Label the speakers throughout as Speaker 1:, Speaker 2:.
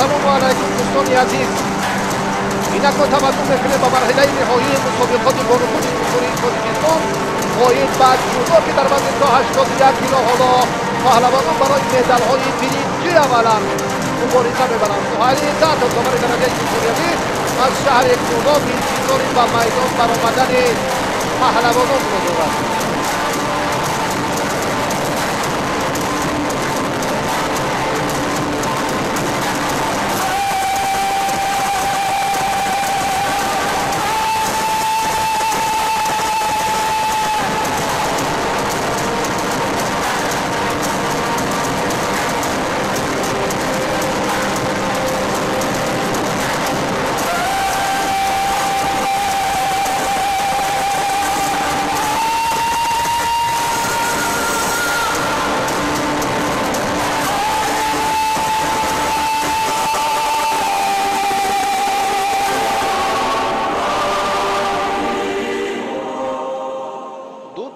Speaker 1: سلام علیکم دوستان عزیز. اینک ما توجه میکنیم به مرحله نهایی مسابقات بانوخوری موتوری تاجیکستان قاید بعد جودو که در وزن تا 81 کیلو حالا پهلوانان برای مدال‌های برنجی اولا مبارزه می‌برند. سهیل زرد از کمر درجه جمهوریتی از شهر کوزا به انتظار به میدان برآمدن پهلوانان منتظر است.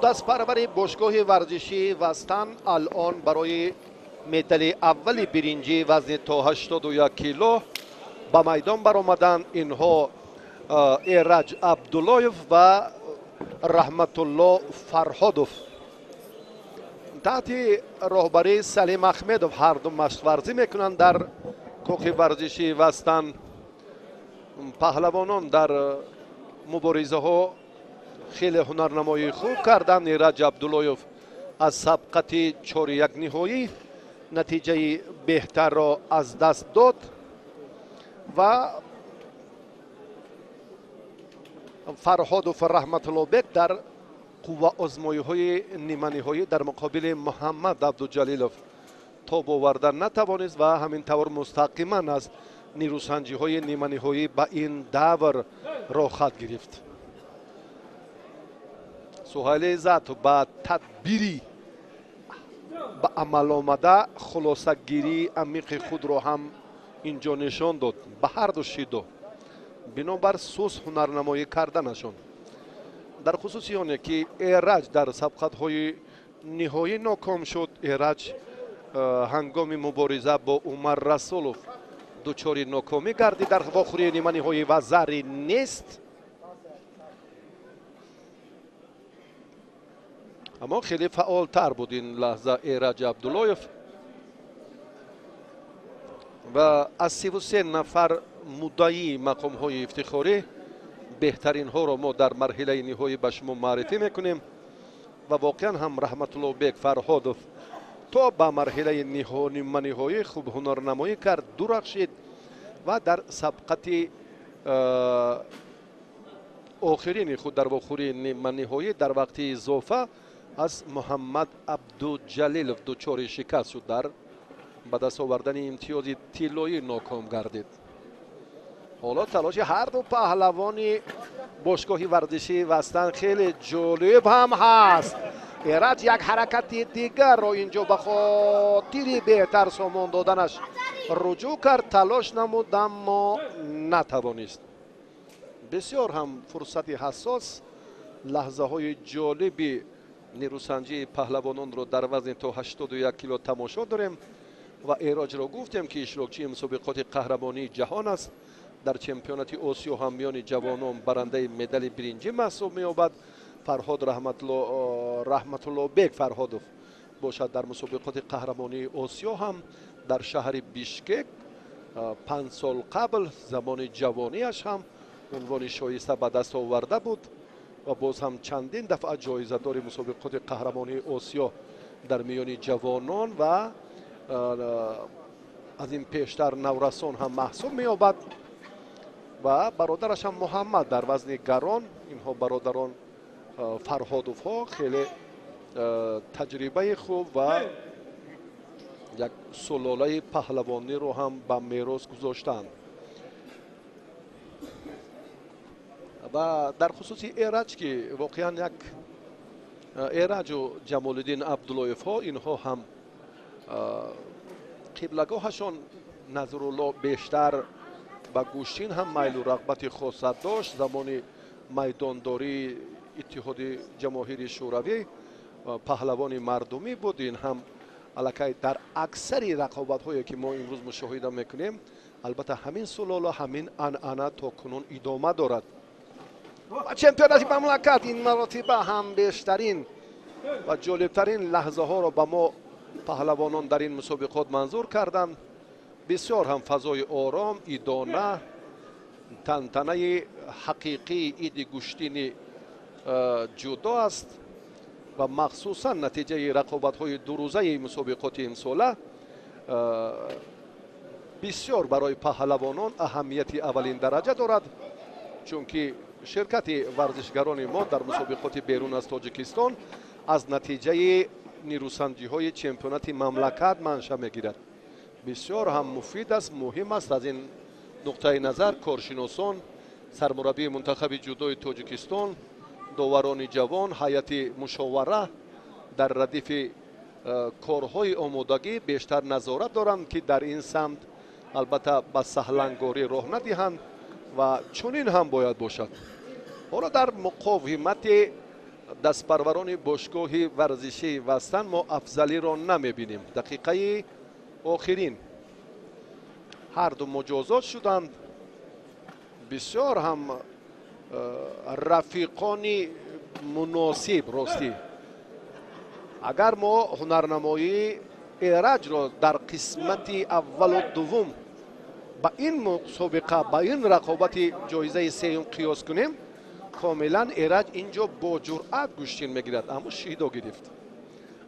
Speaker 1: دست پروری باشگاه ورزشی وستن الان برای مدال اول برنجی وزن تا 81 کیلو به میدان برآمدند. اینها ایرج عبداللایف و رحمت الله فرهادوف تحت راهبری سلیم احمدوف هر دو مشق ورزی میکنند در کاخ ورزشی وستن. پهلوانان در مبارزه ها خیلی هنرنمایی خوب کردن. ایرج عبداللایف از سبقت 4-1 نهایی نتیجه بهتر را از دست داد و فرهادوف رحمت الله بک در قوه آزمایی های نیمه نهایی در مقابل محمد عبدالجلیلوف تاب آوردن نتوانست و همین طور مستقیما از نیروسنجی های نیمه نهایی به این دور راه خط گرفت. سهیل زد با تدبیری به عمل آمده خلاصه گیری عمیق خود را هم اینجا نشان داد به هر دو شیدو بنابر سوس هنرنمایی کردنشان. در خصوص آنه که ایرج در سبقت های نهایی ناکام شد. ایرج هنگام مبارزه با عمر رسولوف دچار ناکامی گردید در واخوری نیمه نهایی و زری نیست، اما خیلی فعالتر بود این لحظه ایرج عبداللایف و از 33 نفر مدعی مقام های افتخاری بهترین ها را ما در مرحله نهایی به شما معرفی میکنیم و واقعا هم رحمت الله بک فرهادوف تا به مرحله نهایی خوب هنرنمایی کرد، درخشید و در سبقت آخرین خود در واخوری نیمه نهایی در وقت اضافه از محمد عبدالجلیلوف دچار شکست شد. در به دست آوردن امتیاز طلایی ناکام گردید. حالا تلاش هر دو پهلوان باشگاه ورزشی وستن خیلی جالب هم هست. ایرج یک حرکت دیگر را اینجا به خاطر بهتر سامان دادنش رجوع کرد، تلاش نمود اما نتوانست. بسیار هم فرصت حساس، لحظه های جالبی نیروسنجی پهلوانان رو در وزن تا 81 کیلو تماشا داریم و ایرج را گفتیم که اشتراکچی مسابقات قهرمانی جهان است. در چمپیونات آسیا هم میان جوانان برنده مدال برنجی محسوب می‌یابد. فرهاد رحمت الله بک فرهادوف باشد در مسابقات قهرمانی آسیا هم در شهر بیشکک 5 سال قبل زمان جوانیش هم عنوان شایسته به دست آورده بود و باز هم چندین دفعه جایزه دار مسابقات قهرمانی آسیا در میان جوانان و از این پیشتر نورسان هم محسوب می‌یابد و برادرش هم محمد در وزن گران. اینها برادران فرهادوف ها خیلی تجربه خوب و یک سلاله پهلوانی رو هم به میراث گذاشتند. و در خصوص ایرج که واقعا یک ایرج و جمال الدین عبداللایف ها اینها هم قبلگاهشان نظرالله بیشتر به گوشین هم میل و رغبت خاص داشت. زمان میدانداری اتحاد جماهیر شوروی پهلوان مردمی بود. این هم الکی در اکثر رقابت هایی که ما امروز مشاهده میکنیم البته همین سلولا همین انعنه تا کنون ادامه دارد و چمپیونات مملکت این مراتب هم بیشترین و جالبترین لحظه ها را به ما پهلوانان در این مسابقات منظور کردند. بسیار هم فضای آرام، ایدانه، تنتنه حقیقی اید گوشتین جدا است و مخصوصا نتیجه رقابت های دو روزه مسابقات امساله بسیار برای پهلوانان اهمیت اولین درجه دارد، چون که شرکت ورزشگران ما در مسابقات بیرون از تاجیکستان از نتیجه نیروسنجی های چمپیونات مملکت منشأ میگیرد. بسیار هم مفید است، مهم است. از این نقطه نظر کارشناسان، سرمربی منتخب جودوی تاجیکستان، داوران جوان، هیئت مشاوره در ردیف کارهای آمادگی بیشتر نظارت دارند که در این سمت البته به سهلنگاری راه ندهند و چنین هم باید باشد. حالا در مقاومت دستپروران باشگاه ورزشی وستن ما افضلی را نمیبینیم. دقیقه آخرین هر دو مجازات شدند. بسیار هم رفیقان مناسب راستی. اگر ما هنرنمایی ایرج را در قسمت اول و دوم با این مسابقه با این رقابت جایزه سوم قیاس کنیم، کاملا ایرج اینجا با جرأت گوشتین میگیرد، اما شیدا گرفت.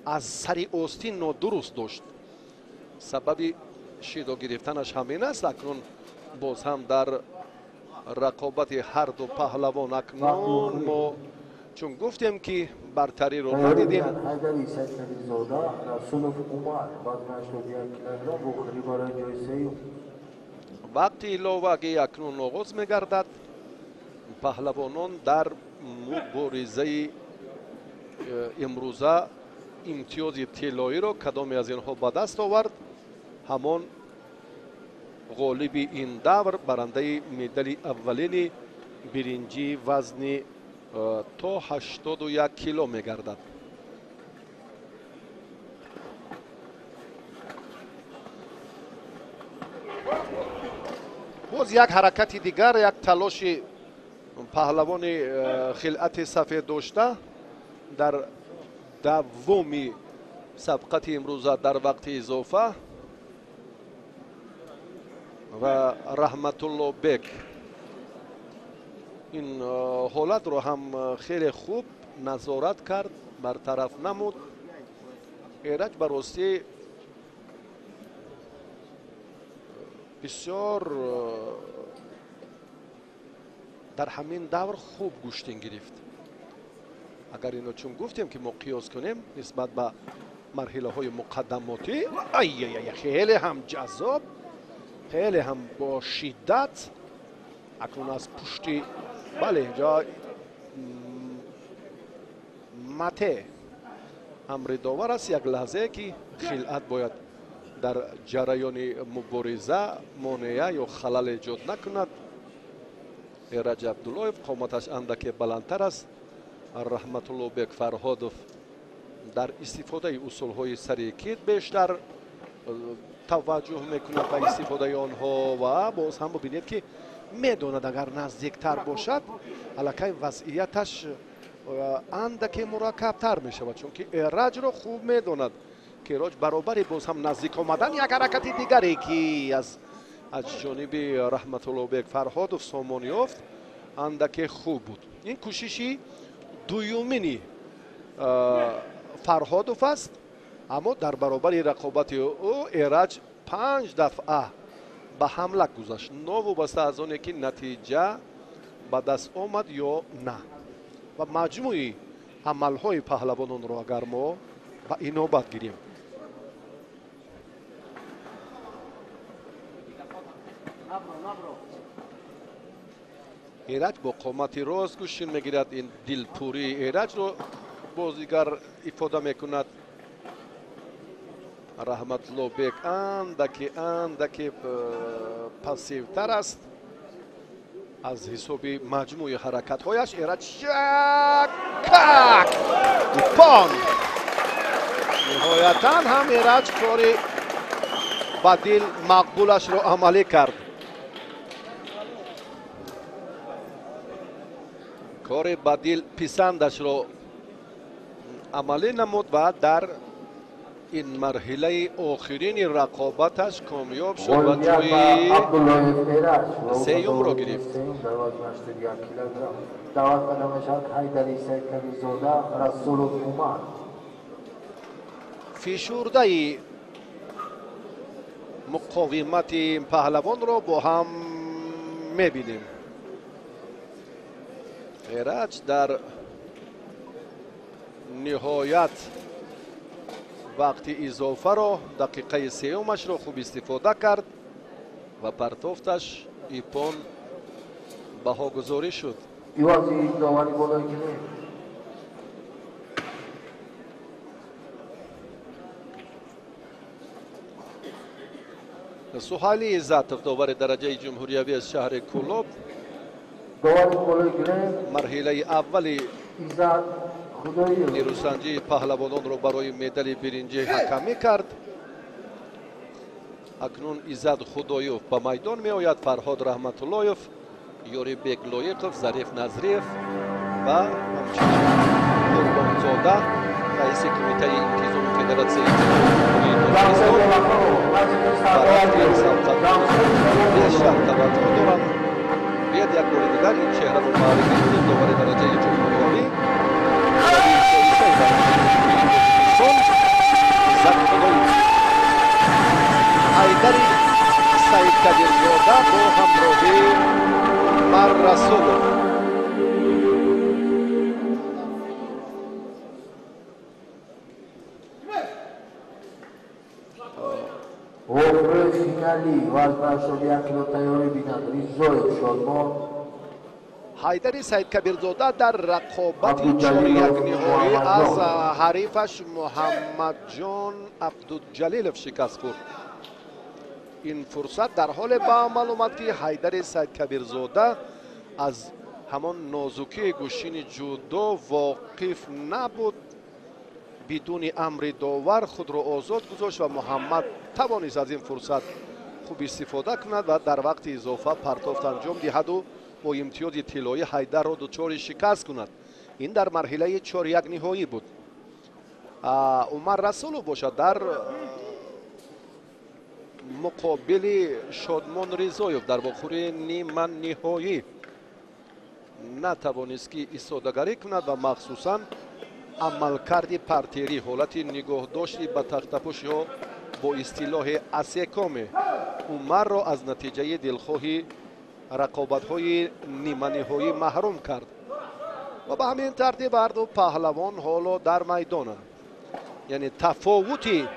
Speaker 1: از سری آستین نادرست داشت. سبب شیدا گرفتنش همین است. اکنون باز هم در رقابت هر دو پهلوان اکنون ما چون گفتیم که برتری رو ندیدیم. وقتی لاوگی اکنون آغاز میگردد، پهلوانان در مبارزه امروزه امتیاز طلایی را کدامی از اینها به دست آورد. همان غالب این دور برنده مدال اولین برنجی وزن تا 81 کیلو میگردد. باز یک حرکت دیگر، یک تلاش پهلوان خلعت سفید داشته در دومی سبقت امروزه در وقت اضافه و رحمت الله بیگ این حالت رو هم خیلی خوب نظارت کرد، برطرف نمود. ایرج براستی بسیار در همین دور خوب گوشتین گرفت. اگر اینو چون گفتیم که ما قیاس کنیم نسبت به مرحله های مقدماتی، خیلی هم جذاب، خیلی هم با شدت. اکنون از پشتی بله اینجا مته امر داور است. یک لحظه که خلعت باید در جریان مبارزه مانعه یا خلل ایجاد نکند. ایرج عبداللهیف قامتش اندکی بلندتر است. رحمت الله بیگ فرهادوف در استفاده اصول های سریکیت بیشتر توجه میکند به استفاده آنها و باز هم ببینید که میدوند اگر نزدیکتر باشد الکی وضعیتش اندکی مرکبتر میشود، چون که ایرج را خوب میدوند که ایرج برابری باز هم نزدیک آمدن. یک حرکت دیگری که از جانب رحمت الله بیگ فرهادوف سامان یافت اندکی خوب بود. این کوششی دویومینی فرهادوف است، اما در برابر رقابت او ایرج 5 دفعه به حمله گذاشت، نوابسته از آن که نتیجه به دست آمد یا نه. و مجموعی عملهای پهلوانان را اگر ما به اینوبت گیریم، ایرج با قامتی راست گوشین میگیرد. این دلپوری ایرج رو بازیگر افاده میکند. رحمت الله بیگ اندکی پاسیوتر است از حساب مجموع حرکت هایش. ایرج شکک پان نهایتا هم ایرج کاری بدیل مقبولش رو عملی کرد. کار بدیل پسندش را عملی نمود و در این مرحله آخرین رقابتش کامیاب شد و جای سیوم را گرفت. فشرده مقاومت این پهلوان را با هم میبینیم. ایرج در نهایت وقتی اضافه را دقیقه سیومش را خوب استفاده کرد و پرتافتش ایپون بهاگذاری شد. سهیلی عزت داور درجه جمهوریوی از شهر کولوب مرحله اولی نیروسنجی پهلوانان را برای مدال برنجی حکمی کرد. اکنون عزت خدایوف به میدان می آید. فرهاد رحمت اللهیف، یوری بیگ لایقов، ظریف نظریف و همچنین قربانزاده رئیس کمیته انتظام فدراسیون جمهوری ترکستان برای سبقت بیشتر توجه دارند. بیاید یک بار دیگر این چهره را معرفی کنیم. داور درجه جمهوریوی حیدر سعید کبیرزاده با همراهی مر رسولوف. حیدر سعید کبیرزاده در رقابت چهار یک نهایی از حریفش محمد جان عبدالجلیلov شکست خورد. این فرصت در حال به عمل آمد که حیدر سعید کبیرزاده از همان نازکی گوشین جودو واقف نبود. بدون امر داور خود را آزاد گذاشت و محمد توانست از این فرصت خوب استفاده کند و در وقت اضافه پرتافت انجام دهد و با امتیاز طلایی حیدر را دچار شکست کند. این در مرحله 4-1 نهایی بود. عمر رسولوف باشد در مقابل شادمان رضایوف در واخور نیمه نهایی نتوانست که ایستادگی کند و مخصوصا عملکرد پرتری حالت نگاه داشتی به تختپوش یا با اصطلاح اسکام عمر را از نتیجه دلخواهی رقابت های نیمه نهایی محروم کرد و به همین ترتیب هر دو پهلوان حالا در میدانند. یعنی تفاوتی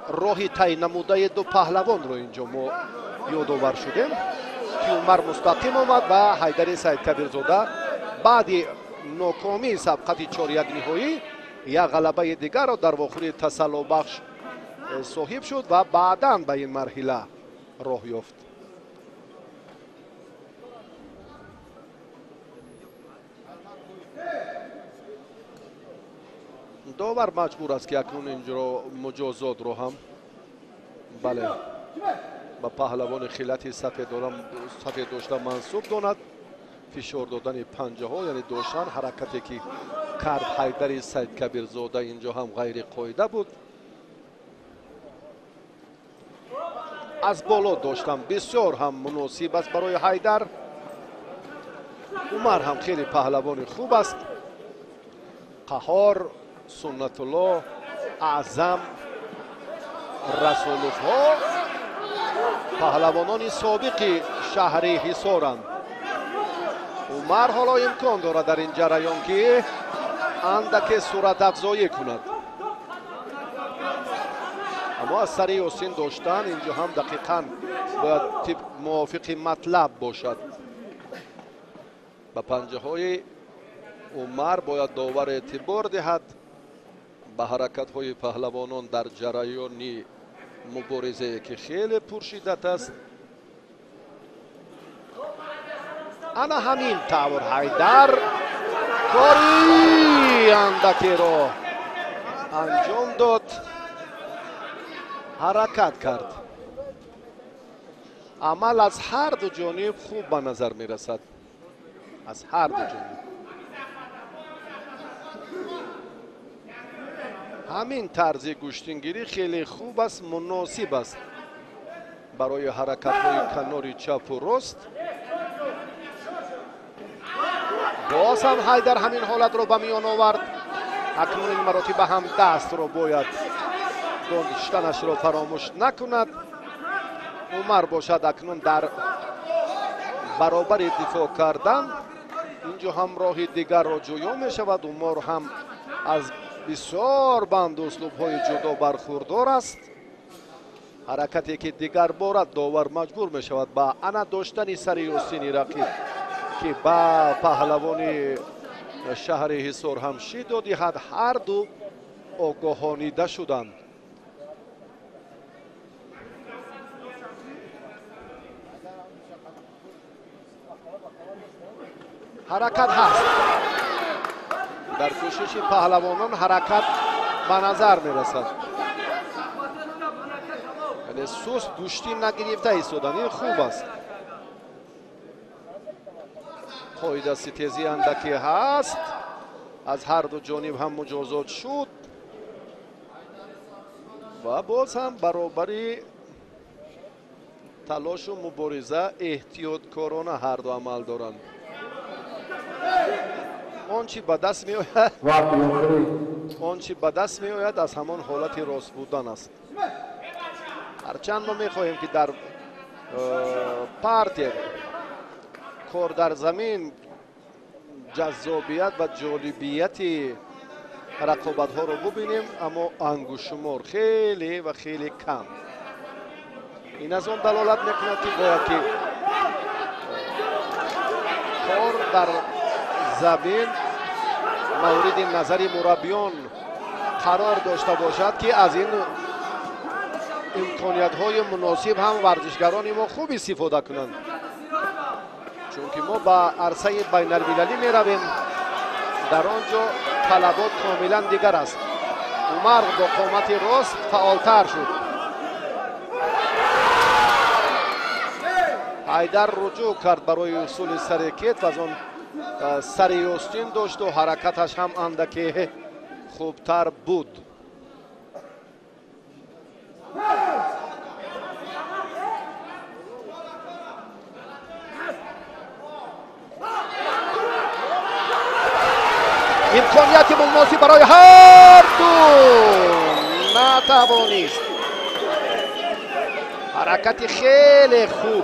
Speaker 1: راهی طی نموده دو پهلوان رو اینجا ما یادآور شدیم که عمر مستقیم آمد و حیدر سعید کبیرزاده بعد ناکامی سبقت 4-1 نهایی یک غلبه دیگر را در واخور تسلی بخش صاحب شد و بعداً به این مرحله راه یافت. داور مجبور است که اکنون اینجا مجازات رو هم بله با پهلوان خیلت سفید داشته منصوب داند. فشار دادن پنجه ها یعنی داشتن حرکتی که کرد حیدر سعید کبیرزاده اینجا هم غیر قاعده بود. از بالا داشتن بسیار هم مناسب است برای حیدر. عمر هم خیلی پهلوان خوب است. قهار، سنت الله، اعظم، رسولوف ها پهلوانان سابق شهر حصارند. عمر حالا امکان دارد در این جریان که اندک صورت افزایی کند، اما از سر یاسین داشتن اینجا هم دقیقاً باید موافق مطلب باشد. به پنجه های عمر باید داور اعتبار دهد به حرکت های پهلوانان در جریان مبارزه که خیلی پرشدت است. انا همین طور حیدر کاری اندکی را انجام داد، حرکت کرد. عمل از هر دو جانب خوب به نظر می رسد. از هر دو جانب. همین طرز گوشتینگیری خیلی خوب است، مناسب است برای حرکت‌های کناری چپ و راست. باز هم حیدر همین حالت رو به میان آورد. اکنون این مراتب هم دست رو باید داشتنش رو فراموش نکند. عمر باشد اکنون در برابر دفاع کردن. اینجا هم راه دیگر را جویا می شود. عمر هم از بسیار بند اسلوب‌های جدا برخوردار است. حرکتی که دیگر بار داور مجبور می شود با انا داشتن سری آستین رقیب که با پهلوان شهر حصار هم شیدا دهد. هر دو آگاهانیده شدند. حرکت هست. در کوشش پهلوانان حرکت به نظر می رسد. یعنی سوست گوشتی نگرفته ایستادن. این خوب است. قاعده ستیزی اندکی هست. از هر دو جانب هم مجازات شد و باز هم برابری تلاش و مبارزه احتیاطکارانه هر دو عمل دارند. آنچه به دست می آید آنچه به دست می آید از همان حالت راست بودن است. هرچند ما می خواهیم که در پارتر کار در زمین جذابیت و جالبیت رقابت ها رو ببینیم، اما انگشت‌شمار خیلی و خیلی کم. این از آن دلالت میکند که باید که کار در زمین مورد نظر مربیان قرار داشته باشد که از این امکانیت های مناسب هم ورزشگران ما خوب استفاده کنند. چون که ما با عرصه بین المللی می رویم، در آنجا طلبات کاملا دیگر است. عمر با قامت راست فعالتر شد. حیدر رجوع کرد برای اصول سرکت و از آن سری آستین داشت و حرکتش هم اندکی خوبتر بود. امکانیت مناسب برای هر دو نتوانست. حرکت خیلی خوب.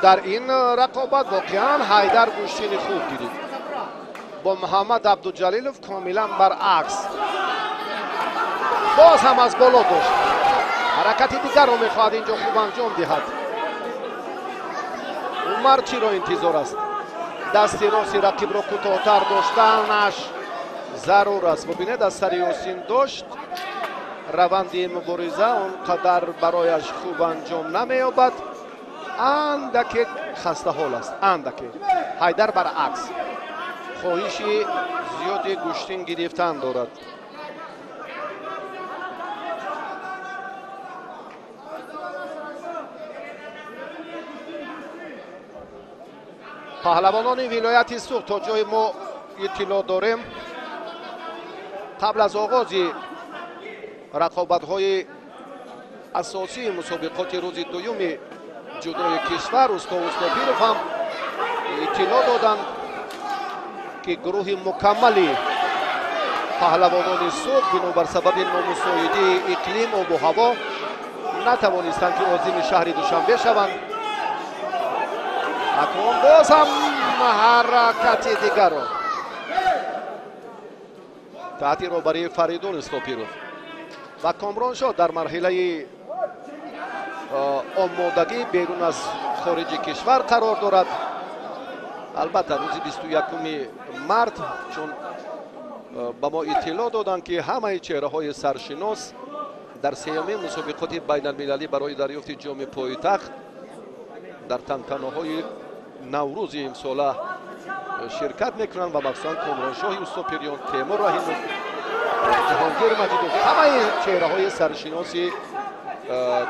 Speaker 1: در این رقابت واقعا حیدر گوشتین خوب گرفت. با محمد عبدالجلیلوف کاملا برعکس. باز هم از بالا داشت. حرکت دیگر رو میخواهد اینجا خوب انجام دهد. عمر چی را انتظار است؟ دست راست رقیب را کوتاه‌تر داشتنش ضرور است. ببینید از سری آستین داشت. روند مبارزه اونقدر برایش خوب انجام نمی‌یابد. اندک خسته حال است. اندک. حیدر برعکس خواهش زیادی گوشتین گرفتن دارد. پهلوانان ولایت سوخت تا جای ما اطلاع داریم قبل از آغاز رقابت‌های اساسی مسابقات روز دوم جدای کشور استا پیروف هم اطلاع دادند که گروه مکملی پهلوانان سوخت بنابر سبب نامساعده اقلیم و هوا نتوانستند که عازم شهر دوشنبه شوند. اکنون باز هم حرکت دیگر را تحت روبری فریدون استاپیروف و کامران شاه در مرحله آمادگی بیرون از خارج کشور قرار دارد. البته روز 21 مارت چون به ما اطلاع دادند که همه چهره های سرشناس در سیامین مسابقات بین المللی برای دریافت جام پایتخت در تنتنه‌های نوروز امساله شرکت میکنند و مخصوصا کامران شاه استاپریان، تیمور رحیموف، جهانگیر مجیدوف، همه چهره های سرشناس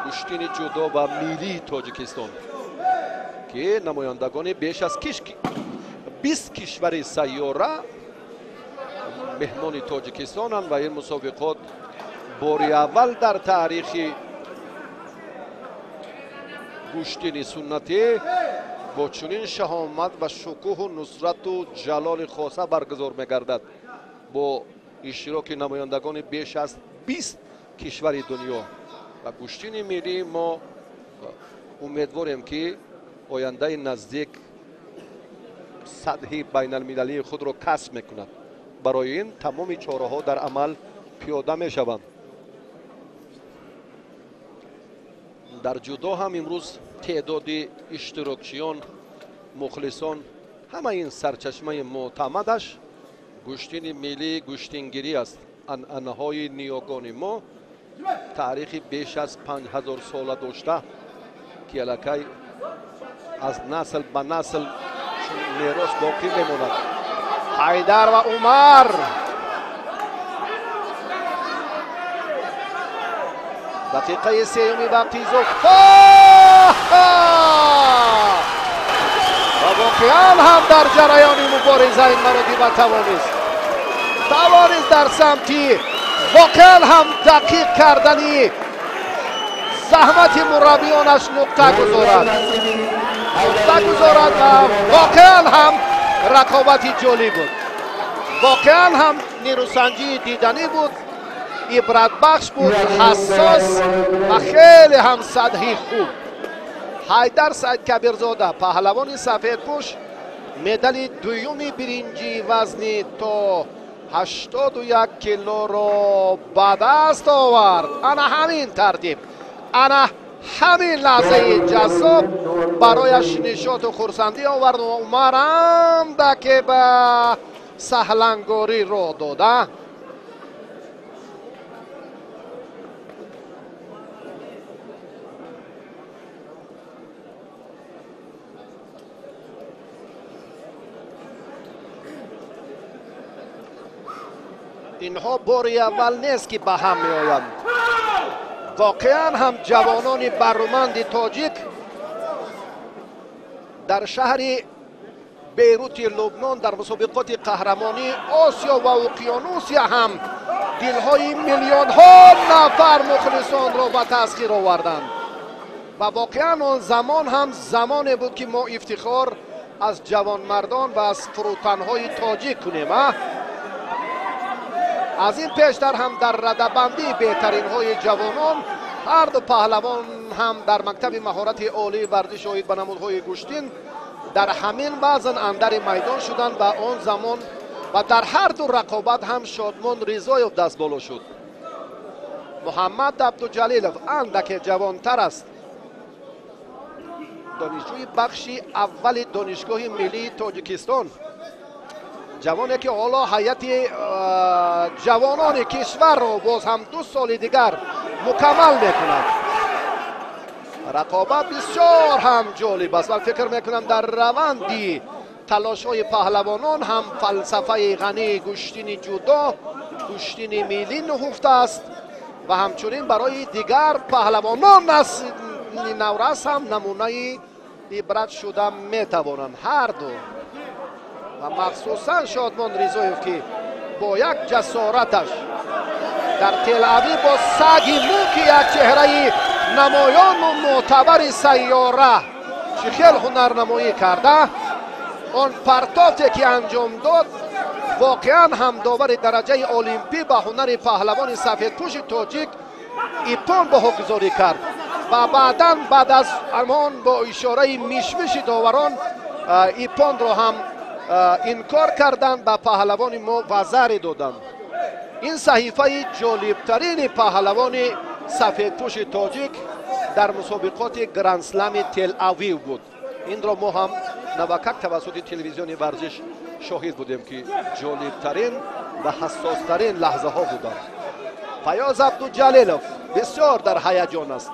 Speaker 1: گوشتین جدا و ملی تاجیکستان. که نمایندگان بیش از 20 کشور سیاره مهمان تاجیکستانند و این مسابقات باری اول در تاریخ گشتین سنتی با چنین شهامت و شکوه و نصرت و جلال خاصه برگزار می‌گردد با اشتراک نمایندگان بیش از 20 کشور دنیا و گشتین ملی ما امیدواریم که آینده نزدیک سطح بین المللی خود را کسب میکند. برای این تمام چاره‌ها در عمل پیاده میشوند. در جودو هم امروز تعداد اشتراکچیان مخلصان همه این سرچشمه معتمدش گشتین ملی گشتینگیری است. انهای نیاگان ما تاریخ بیش از 5000 ساله داشته که الکی از نسل به نسل میراث باقی میماند. حیدر و عمر دقیقه سیومی وقتی اضافه و واقعا هم در جریان مبارزه این مراتب توانست در سمتی واقعا هم دقیق کردنی زحمت مربیانش نقطه گذارد و واقعا هم رقابتی جالب بود. واقعا هم نیروسنجی دیدنی بود، عبرت بخش بود، حساس و خیلی هم سطحی خوب. حیدر سعید کبیرزاده پهلوان سفیدپوش مدال دومی برنجی وزنی تا 81 کیلو رو به دست آورد. انا همین ترتیب، انا همین لحظه جذاب برایش نشاط و خرسندی آورد و عمرم که به سهلنگاری رو داده. اینها باری اول نیست که به هم می آیند. واقعا هم جوانان برومند تاجیک در شهر بیروت لبنان در مسابقات قهرمانی آسیا و اقیانوسیا هم دلهای میلیون ها نفر مخلصان را به تسخیر آوردند و واقعا آن زمان هم زمانی بود که ما افتخار از جوانمردان و از فروتنهای تاجیک کنیم. از این پیشتر هم در رده‌بندی بهترین های جوانان هر دو پهلوان هم در مکتب مهارت عالی ورزش شاهد به نمودهای گشتین در همین وزن اندر میدان شدند و آن زمان و در هر دو رقابت هم شادمان رضایف دست بالا شد. محمد عبدالجلیلوف اندک جوانتر است، دانشجوی بخش اول دانشگاه ملی تاجیکستان، جوانی که حالا هیئت جوانان کشور رو باز هم 2 سال دیگر مکمل میکند. رقابت بسیار هم جالب است و فکر میکنم در روندی تلاش های پهلوانان هم فلسفه غنی گشتین جودو گشتین ملی نهفته است و همچنین برای دیگر پهلوانان نورس هم نمونه عبرت شده میتوانند. هر دو و مخصوصا شادمان رضایف که با یک جسارتش در تل اویو با سگ مو که یک چهره نمایان و معتبر سیاره چه خیلی هنرنمایی کرده، آن پرتافتی که انجام داد واقعا هم داور درجه المپی به هنر پهلوان سفیدپوش تاجیک ایپان بهاگذاری کرد و بعد از امان با اشاره میشمش داوران ایپان را هم انکار کردند، به پهلوان ما وزر دادند. این صحیفه جالبترین پهلوان سفیدپوش تاجیک در مسابقات گرندسلم تل اویو بود. این را ما هم نوکک توسط تلویزیون ورزش شاهد بودیم که جالبترین و حساسترین لحظه ها بودند. فیاض عبدالجلیلوف بسیار در هیجان است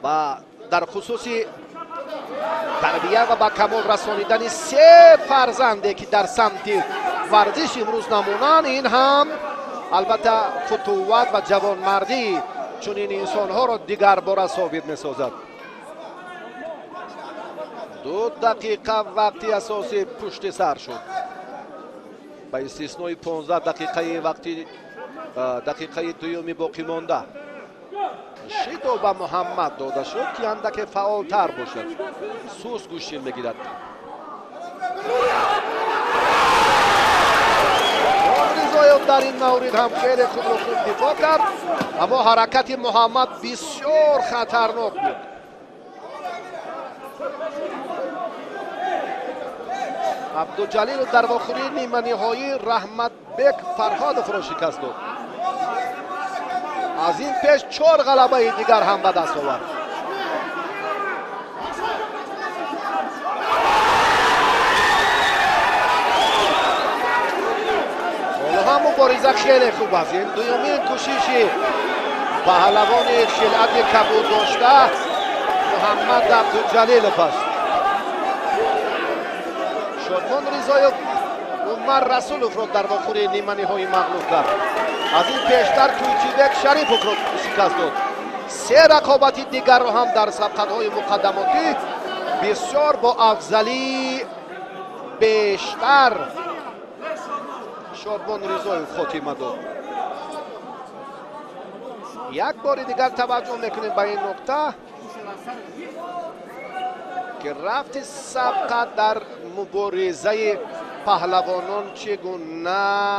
Speaker 1: و در خصوص تربیه و به کمال رسانیدن 3 فرزنده که در سمت ورزش امروز نمونن، این هم البته فتوت و جوانمردی چنین انسانها را دیگر بار ثابت می‌سازد. 2 دقیقه وقتی اساسی پشت سر شد با استثنای 15 دقیقه وقتی دقیقه دومی باقی مانده. شیدو به محمد داده شد که اندک فعالتر باشد، سوس گوشین میگیرد. رضایف در این مورد هم خیلی خوب و خوب دفاع کرد، اما حرکت محمد بسیار خطرناک بود. عبدالجلیل در واخوری نیمه نهایی رحمت بک فرهادов را شکست داد. از این پیش 4 غلبه دیگر هم به دست آورد. حالا هم مبارزه خیلی خوب است. این دومین کوشش پهلوان خلعت کبود داشته محمد عبدالجلیلov است. شادمان رضایف عمر رسولov را در واخوری نیمه نهایی مغلوب کرد. از این پیشتر تویچیبک شریفov را شکست داد. 3 رقابت دیگر را هم در سبقت‌های مقدماتی بسیار با افضلی بیشتر شادمان رضایف خاتمه داد. یک بار دیگر توجه میکنیم به این نکته که رفت سبقت در مبارزه پهلوانان چگونه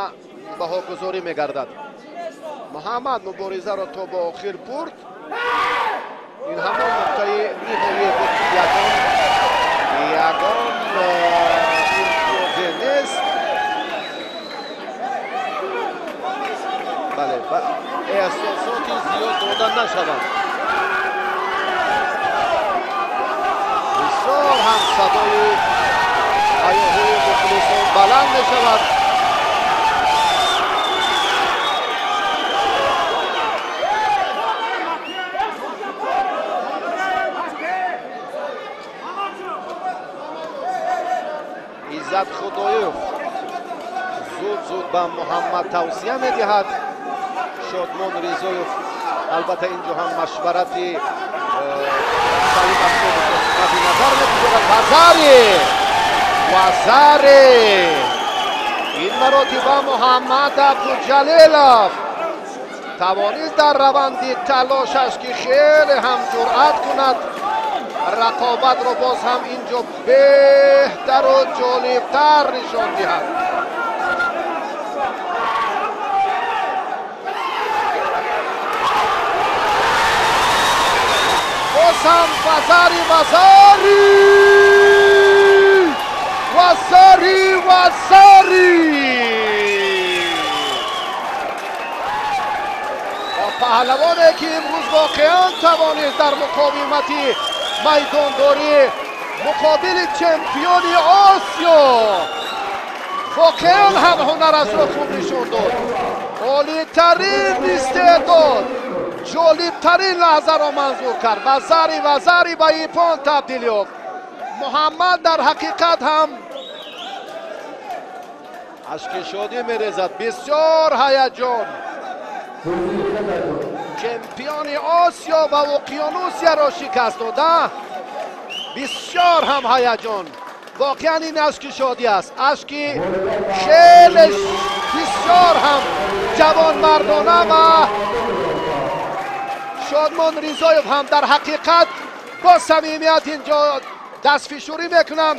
Speaker 1: بهاگذاری میگردد. محمد مبارزه را تا به آخر برد. این همان نقطه نهایی بود که یگان امتیازی نیست. بله احساساتی زیاد داده نشود. بسیار هم صدای هیاهوی مخلصان بلند میشود. عزت خدایف زود به محمد توصیه میدهد. شادمان رضایف البته اینجا هم مشورت سلیم افسانه مد نظر میگذارد. وزاری این مراتبه محمد عبدالجلیلov توانست در روند تلاشش که خیلی هم جرأت کند رقابت را باز هم اینجا بهتر و جالبتر نشان دهد. باز هم وزاری و پهلوانی که امروز واقعا توانست در مقاومت میدانداری مقابل چمپیون آسیا واقعا هم هنرش را خوب نشان داد. عالی‌ترین استعداد جالبترین لحظه را منظور کرد. وزاری به ایپان تبدیل یافت. محمد در حقیقت هم اشک شادی می‌ریزد. بسیار هیجان. چمپیون آسیا و اقیانوسیا را شکست داده. بسیار هم هیجان. واقعا این اشک شادی است. اشک خیلی بسیار هم جوان مردانه و شادمان رضایف هم در حقیقت با صمیمیت اینجا دستفشاری میکنم.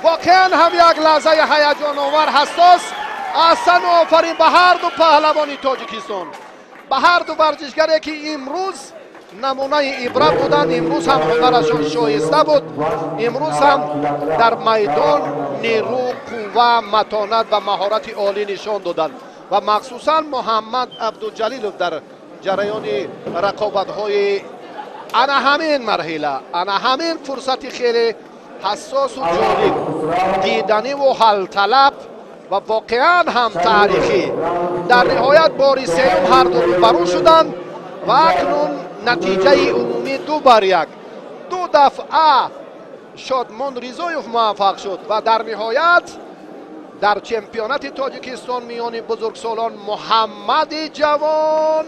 Speaker 1: واقعا هم یک لحظه هیجان آور حساس. احسن و آفرین به هر دو پهلوانی تاجیکستان، به هر دو ورزشگری که امروز نمونه عبرت بودند. امروز هم هنرشان شایسته بود. امروز هم در میدان نیرو، قوه، متانت و مهارت عالی نشان دادند و مخصوصا محمد عبدالجلیلov در جریان رقابت‌های انا همین مرحله، انا همین فرصت خیلی حساس و جالب، دیدنی و حل طلب و واقعا هم تاریخی در نهایت بار سوم هر دو روبرو شدند و اکنون نتیجه عمومی 2-1. 2 دفعه شادمان رضایف موفق شد و در نهایت در چمپیونات تاجیکستان میان بزرگسالان محمد جوان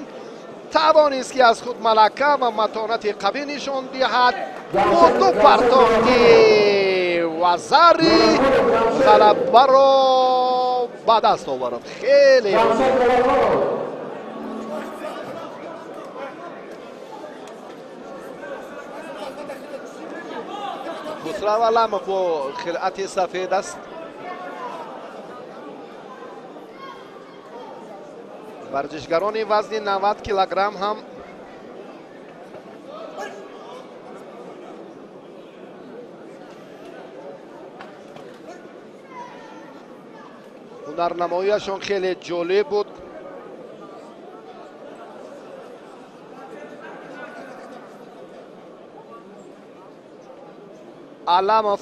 Speaker 1: توانست که از خود ملکه و متانت قوی نشان دهد با دو پرتاختی وزری غلبه را به دست آورد. خیلی خسرو علمov با خلعت سفید است. ورزشگران وزن 90 کیلوگرم هم هنرنماییشان خیلی جالب بود. علمov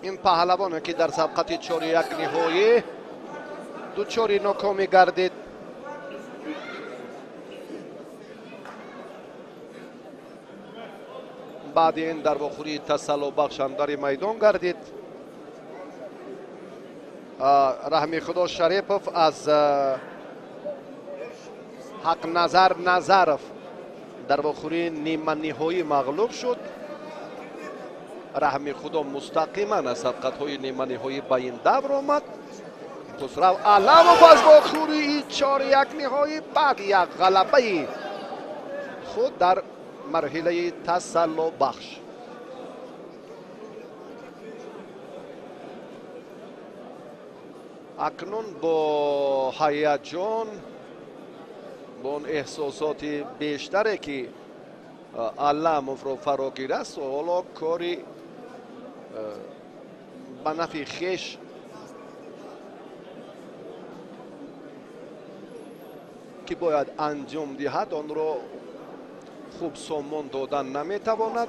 Speaker 1: این پهلوانه که در سبقت 4-1 نهایی دوچاری ناکامی گردید. بعد این در بخوری تسلط بخشندر میدان گردید. رحمی خدا شریپوف از حق نظر نظرف در بخوری نیمه نهایی مغلوب شد. رحمی خدا مستقیما از سبقت های نیمه نهایی به این دور آمد. خسرو علمov از بخوری 4-1 نهایی بعد یک غلبه خود در مرحله تسلط بخش. اکنون با هیجان با اون احساسات بیشتری که علمov رو فراگیر است و حالا کاری به نفع خویش که باید انجام دهد آن را خوب سامان دادن نمیتواند.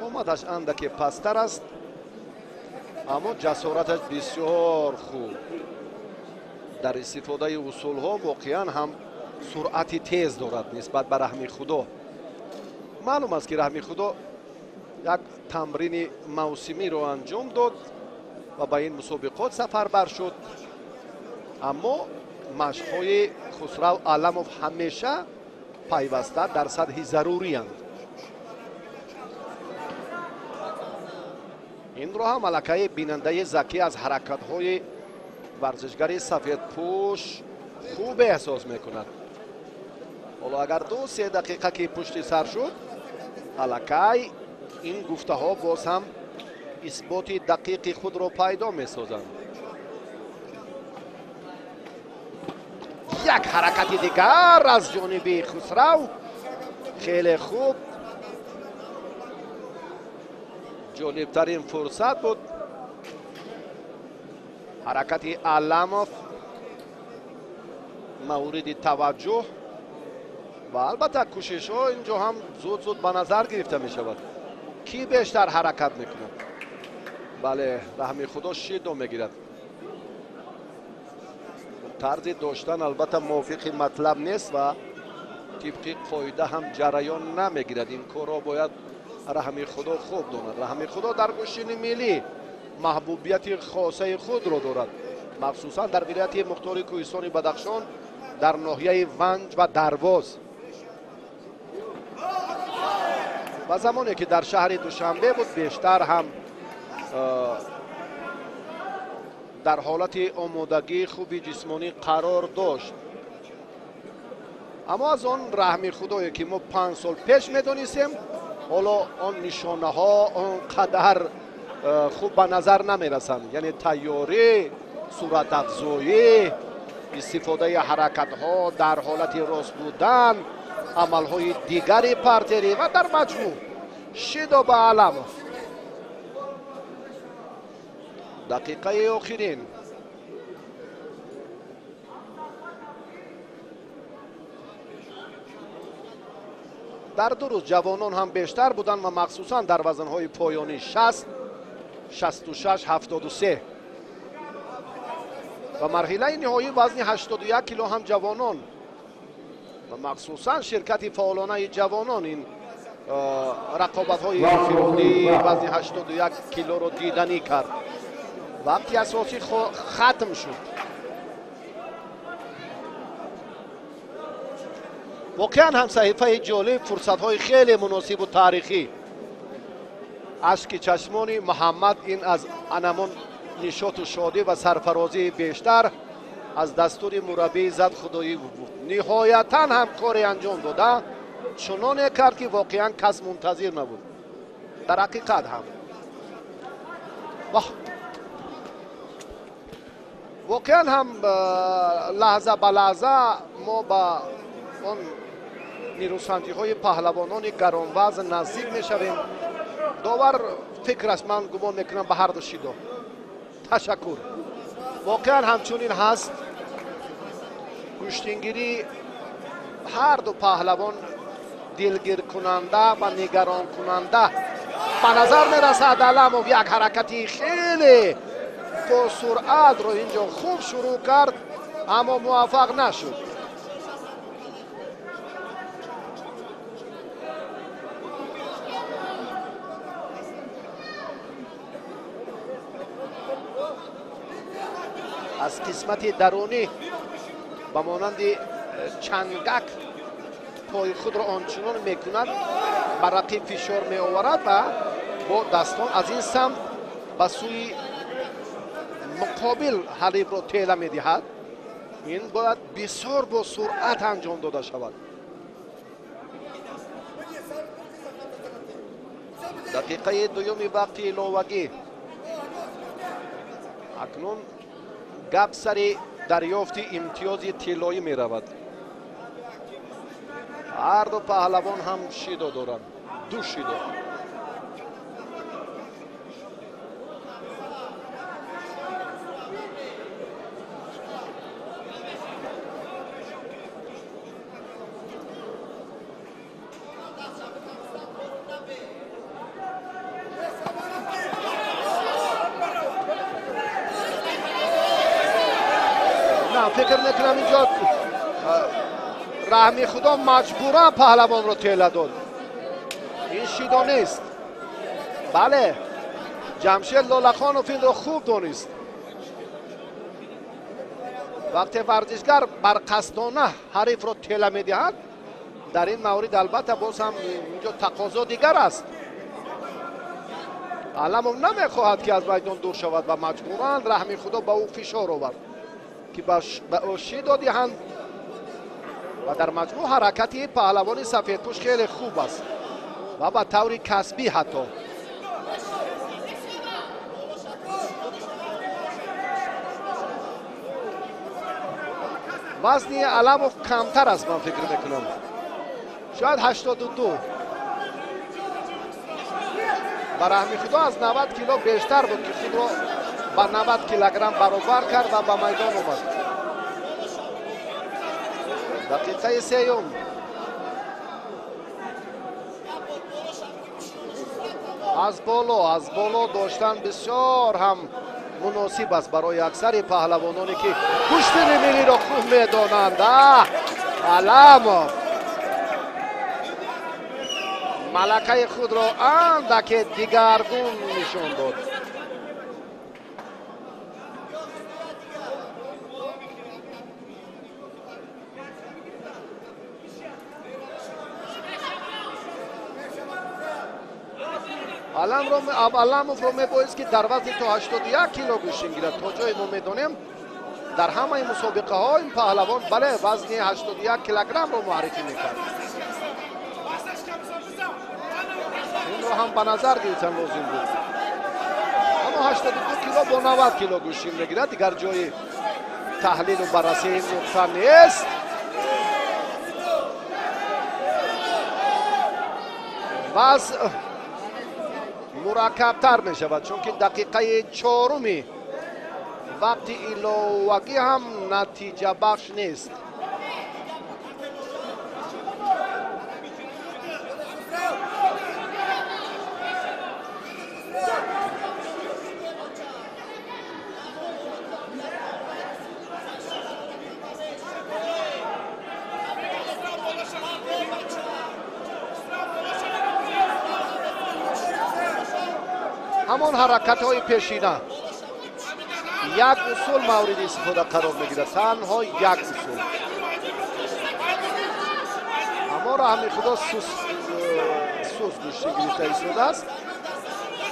Speaker 1: قامتش اندکی پستر است اما جسارتش بسیار خوب. در استفاده اصول ها واقعا هم سرعت تیز دارد نسبت به رحمی خدا. معلوم است که رحمی خدا یک تمرین موسمی رو انجام داد و به این مسابقات سفربر شد، اما مشق‌های خسرو علمov همیشه پیوسته در سطح ضروری اند. این رو هم ملکه بیننده ذکی از حرکت‌های ورزشگر سفید پوش خوب احساس میکند. حالا اگر 2-3 دقیقه که پشت سر شد ملکه این گفته ها باز هم اثبات دقیق خود را پیدا میسازند. یک حرکت دیگر از جانب خسرو خیلی خوب. جالبترین فرصت بود حرکت علمov مورد توجه و البته کوشش ها اینجا هم زود زود به نظر گرفته می شود کی بیشتر حرکت میکند. بله رحمی خدا شید میگیرد. طرز داشتن البته موافق مطلب نیست و طبق قاعده هم جریان نمیگیرد. این کار را باید رحمی خدا خوب داند. رحمی خدا در گوشین ملی محبوبیت خاصه خود را دارد، مخصوصا در ولایت مختار کوهستان بدخشان در ناحیه ونج و درواز. و زمانی که در شهر دوشنبه بود بیشتر هم در حالت آمادگی خوبی جسمانی قرار داشت. اما از آن رحمی خدایی که ما 5 سال پیش میدونستیم حالا آن نشانه ها آنقدر خوب به نظر نمی رسند. یعنی تیاری، صورت افزایی، استفاده حرکت ها در حالت راست بودن، عمل های دیگری پرتری و در مجموع شیدا به علمov. دقیقه آخرین در 2 روز جوانان هم بیشتر بودن و مخصوصا در وزنهای پایانی 60 66 73 و مرحله نهایی وزن 81 کیلو هم جوانان و مخصوصا شرکت فعالانه جوانان این رقابت های فیروزی وزن 81 کیلو رو دیدنی کرد. وقتی اساسی ختم شد واقعا هم صحیفه جالب، فرصت‌های خیلی مناسب و تاریخی. اشک چشمان محمد این از انمان نشاط و شادی و سرفرازی بیشتر از دستور مربی زد خدایی بود. نهایتا هم کاری انجام داده، چنان کرد که واقعا کس منتظر نبود. در حقیقت هم واقعا هم لحظه به لحظه ما با اون نیروسنجی های پهلوانان گرانوزن نزدیک می شویم. داور فکرش من گمان میکنم به هر دو شیدا. تشکر. واقعا همچنین هست. کشتینگیری هر دو پهلوان دلگیر کننده و نگران کننده به نظر میرسد. علمو یک حرکتی خیلی با سرعت رو اینجا خوب شروع کرد اما موفق نشد. از قسمت درونی به مانند چنگک پای خود را آنچنان میکند بر رقیب فشار می آورد و با دستان از این سمت به سوی مقابل حریف را تیله می دهد. این باید بسیار با سرعت انجام داده شود. دقیقه دوم وقت اضافی. اکنون گپ سر دریافت امتیاز طلایی می رود. هر دو پهلوان هم شیدا دارند. دو شیدا. فکر میکنم اینجا رحمی خدا مجبورا پهلوان رو تیله داد. این شیدا نیست. بله جمشید لالخانوف این رو خوب دانست. وقتی ورزشگر برقصدانه حریف رو تیله میدهد در این مورد البته باز هم اینجا تقاضا دیگر است. علم نمیخواهد که از میدان دور شود و مجبورا رحمی خدا به او فشار آورد که به او شیدا دهند و در مجموع حرکتی پهلوان سفیدپوش خیلی خوب است و به طور کسبی حتی. وزن علموف کمتر است من فکر میکنم. شاید 82. و رحمی خدا از 90 کیلو بیشتر بود که خود را با 90 کیلوگرم برابر کرد و به میدان آمد. دقیقه سیوم. از بالا داشتن بسیار هم مناسب است برای اکثر پهلوانانی که پشت ملی را خوب میدانند. علموف ملکه خود را اندک دیگرگون نشان داد. علموف رو میباید که در وزن تا 81 کیلو گوشین گیرد. تا جای ما میدانیم در همه مسابقه ها این پهلوان بله وزن 81 کیلوگرم رو معرفی میکرد. این رو هم به نظر گرفتن لازم بود. اما 82 کیلو با 90 کیلو گوشین میگیرد. دیگر جای تحلیل و بررسی این نقطه نیست. وضع مرکب‌تر می شود چون که دقیقه 4 وقت اضافی هم نتیجه بخش نیست. همان حرکت های پیشینه یک اصول مورد استفاده قرار میگیرد. تنها یک اصول. رحمی خدا سوس گوشتی گرفته ایستاده است.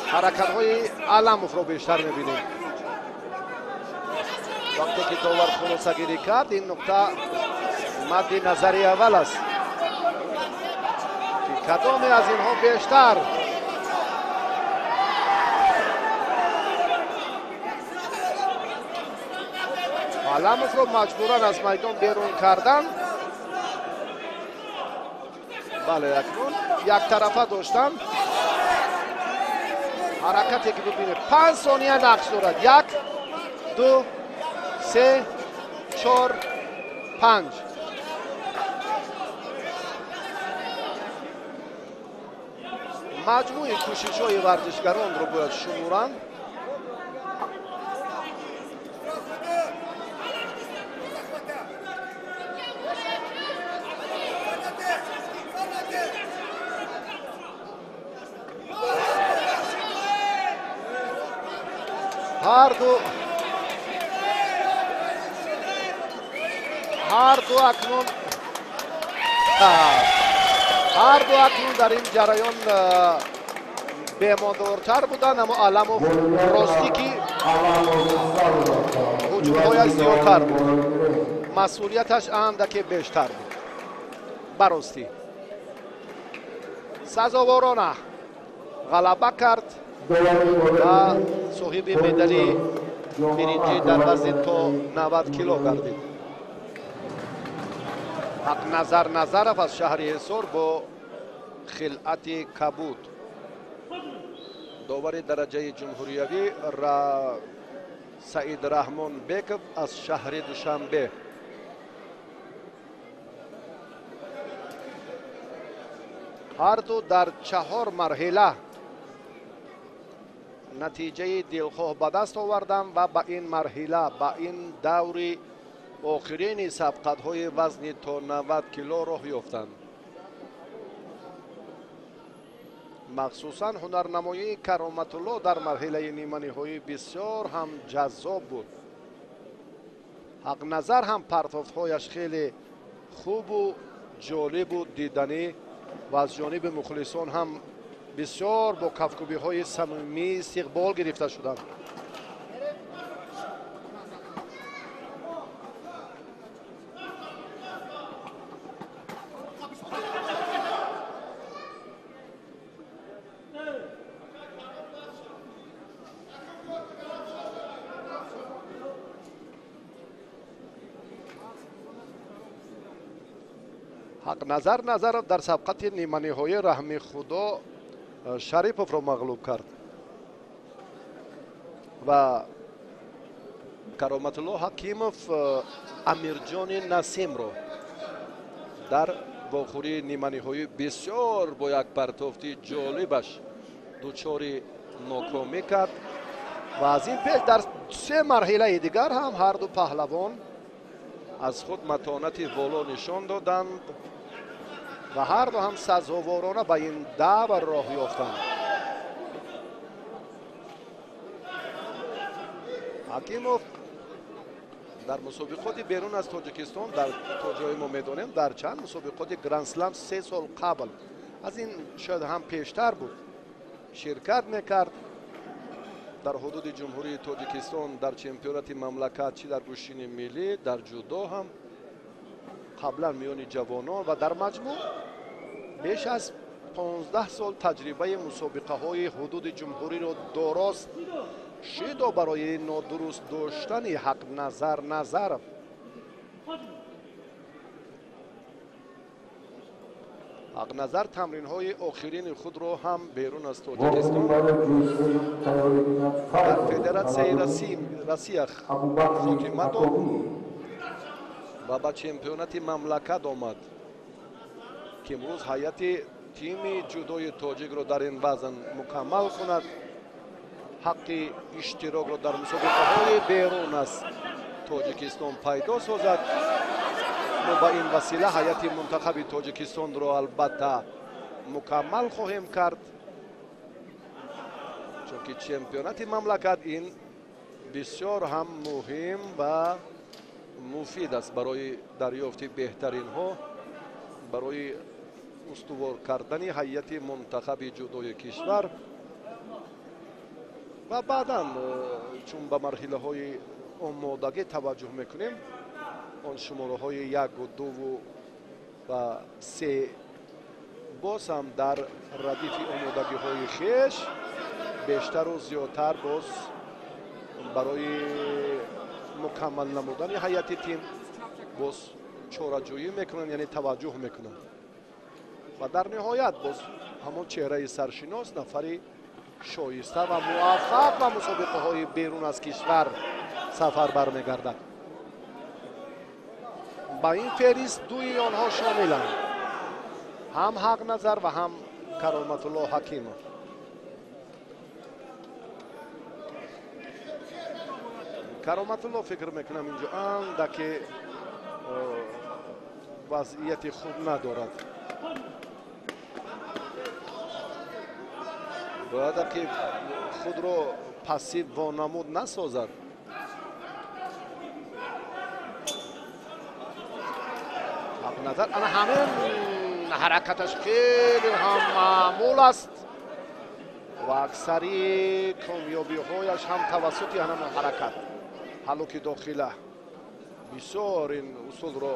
Speaker 1: حرکت های علموف رو بیشتر میبینیم. وقتی که داور خلاصه گیری کرد این نکته مد نظری اول است که کدامی از اینها بیشتر علموف رو مجبورن از میدان بیرون کردن. بله اکنون یک طرفه داشتن. حرکتی که ببینید 5 ثانیه نقش دارد. 1 2 3 4 5. مجموع کوشش های ورزشگران رو باید شمورن. هر دو اکنون در این جریان بیماندارتر بودن، اما علموف راستی که هجوم‌هایش زیادتر بود، مسئولیتش اندکی بیشتر بود. براستی سزاوارانه غلبه کرد و صاحب مدال برنجی در وزن تا 90 کیلو گردید. حق نظرف از شهر حصار با خلعت کبود. داور درجه جمهوریوی سعید رحمان بیکов از شهر دوشنبه. هر دو در 4 مرحله نتیجه دلخواه به دست آوردن و به این مرحله، به این دور آخرین سبقت های وزن تا 90 کیلو راه یافتند. مخصوصا هنرنمایی کرامت الله در مرحله نیمه نهایی بسیار هم جذاب بود. حق نظر هم پرتاب‌هایش خیلی خوب و جالب و دیدنی و از جانب مخلصان هم بسیار با کفکوبی های صمیمی استقبال گرفته شدند. حق نظر در سبقت نیمه نهایی رحمی خدا شریفوف را مغلوب کرد و کرامت الله حکیموف امیرجان نسیم را در واخوری نیمه نهایی بسیار با یک پرتافتی جالبش دچار ناکامی کرد و از این پیش در 3 مرحله دیگر هم هر دو پهلوان از خود متانت والا نشان دادند و هر دو هم سزاوارانه به این دور راه یافتند. حکیموف در مسابقات بیرون از تاجیکستان در تا جای ما میدانیم در چند مسابقات گرند اسلم 3 سال قبل از این شاید هم پیشتر بود شرکت میکرد. در حدود جمهوری تاجیکستان در چمپیونات مملکت چی در گوشین ملی در جودو هم قبلا میان جوانان و در مجموع بیش از 15 سال تجربه مسابقه های حدود جمهوری را درست شد و برای نادرست داشتن حق نظر حق نظر تمرین های آخرین خود را هم بیرون از تاجیکستان در فدراسیون رسیخ حکومت و به چمپیونات مملکت آمد که امروز هیئت تیم جودوی تاجیک را در این وزن مکمل کند، حق اشتراک را در مسابقه های بیرون از تاجیکستان پیدا سازد. ما با این وسیله هیئت منتخب تاجیکستان را البته مکمل خواهیم کرد، چون که چمپیونات مملکت این بسیار هم مهم و مفید است برای دریافت بهترین ها، برای устувор кардани ҳайати мунтахаби ҷудои кишвар ва баъдан чун ба марҳилаҳои омодагӣ таваҷҷӯҳ мекунем, он шумораҳои 1, 2 ва 3 боз ҳам дар радифи омодагиҳои хеш бештару зиёдтар боз барои мукаммал намудани ҳайати тим боз чораҷӯӣ мекунанд, яъне таваҷҷӯҳ мекунанд. ва дар ниҳоят боз ҳамон чеҳраи саршинос нафари шоиста ва муваффақ ба мусобиқаҳои берун аз кишвар сафар бармегардад. ба ин феҳрист дуи онҳо шомиланд, ҳам ҳақназар ва ҳам Кароматулло Ҳакимов. Кароматулло фикр мекунам инҷо андаке вазъияти хуб надорад. бояд ки худро пассив вонамуд насозад. ҳақназар ана ҳамин ҳаракаташ хеле ҳам маъмул аст ва аксари комёбиҳояш ҳам тавассути ҳамин ҳаракат ҳалуки дохила. бисёр ин усулро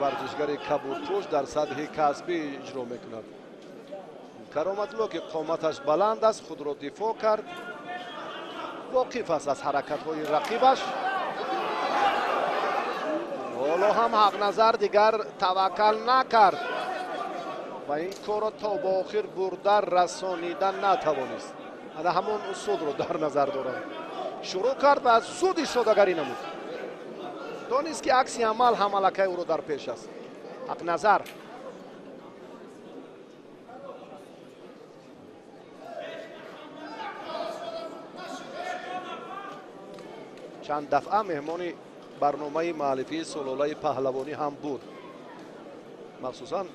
Speaker 1: варзишгари кабудпӯш дар сатҳи касбӣ иҷро мекунад. Кароматулло ки қоматаш баланд аст, худро дифоъ кард, воқиф аст аз ҳаракатҳои рақибаш. ҳоло ҳам ҳақназар дигар таваккал накард ва ин корро то ба охир бурда расонида натавонист. ана ҳамон усулро дар назар дорам. шурӯъ кард ва аз зуд истодагарӣ намуд. донист ки акси амал ҳам аллакай ӯро дар пеш аст. ҳақназар чанд дафъа меҳмони барномаи маълифии сулолаи паҳлавонӣ ҳам буд. махсусан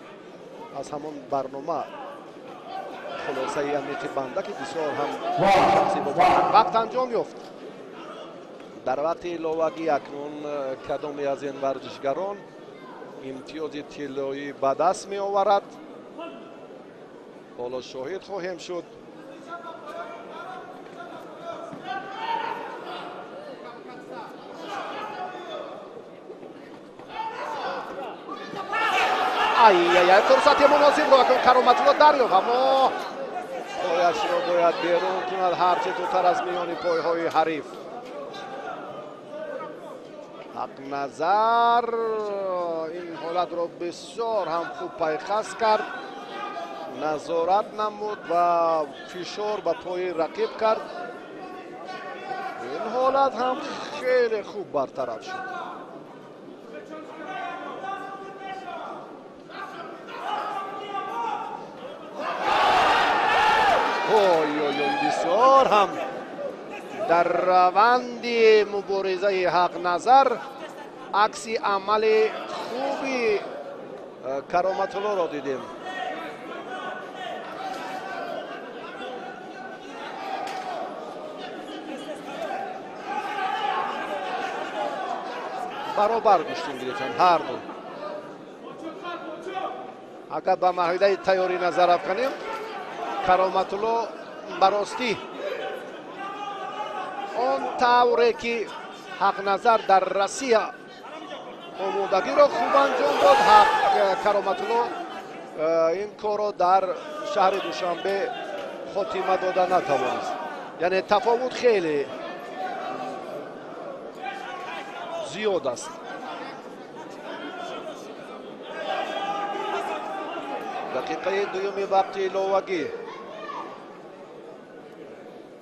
Speaker 1: аз ҳамон барнома хулосаи амиқи банда ки бисёр ҳам шахсӣ вақт анҷом ёфт. дар вақти иловагӣ акнун кадоме аз ин варзишгарон имтиёзи тиллоӣ ба даст меоварад. ҳоло шоҳид хоҳем шуд. ай фурсати муносибро акнун Кароматулло дарёфт, аммо пояшро бояд берун кунад ҳарче зудтар аз миёни пойҳои ҳариф. ҳақназар ин ҳолатро бисёр ҳам хуб пайхас кард, назорат намуд ва фишор ба пои рақиб кард. ин ҳолат ҳам хеле хуб бартараф шуд. бисёр ҳам дар раванди муборизаи ҳақназар акси амали хуби Кароматуллоро дидем. баробар гӯштин гирифтанд ҳар ду. агар ба маҳидаи тайёрӣ назар афканем, Кароматулло баростӣ он тавре ки ҳақназар дар Россия омодагиро хуб анҷом дод, Кароматулло ин корро дар шаҳри Душанбе хотима дода натавонист. яъне тафовут хеле зиёд аст. дақиқаи дуюми вақти иловагӣ.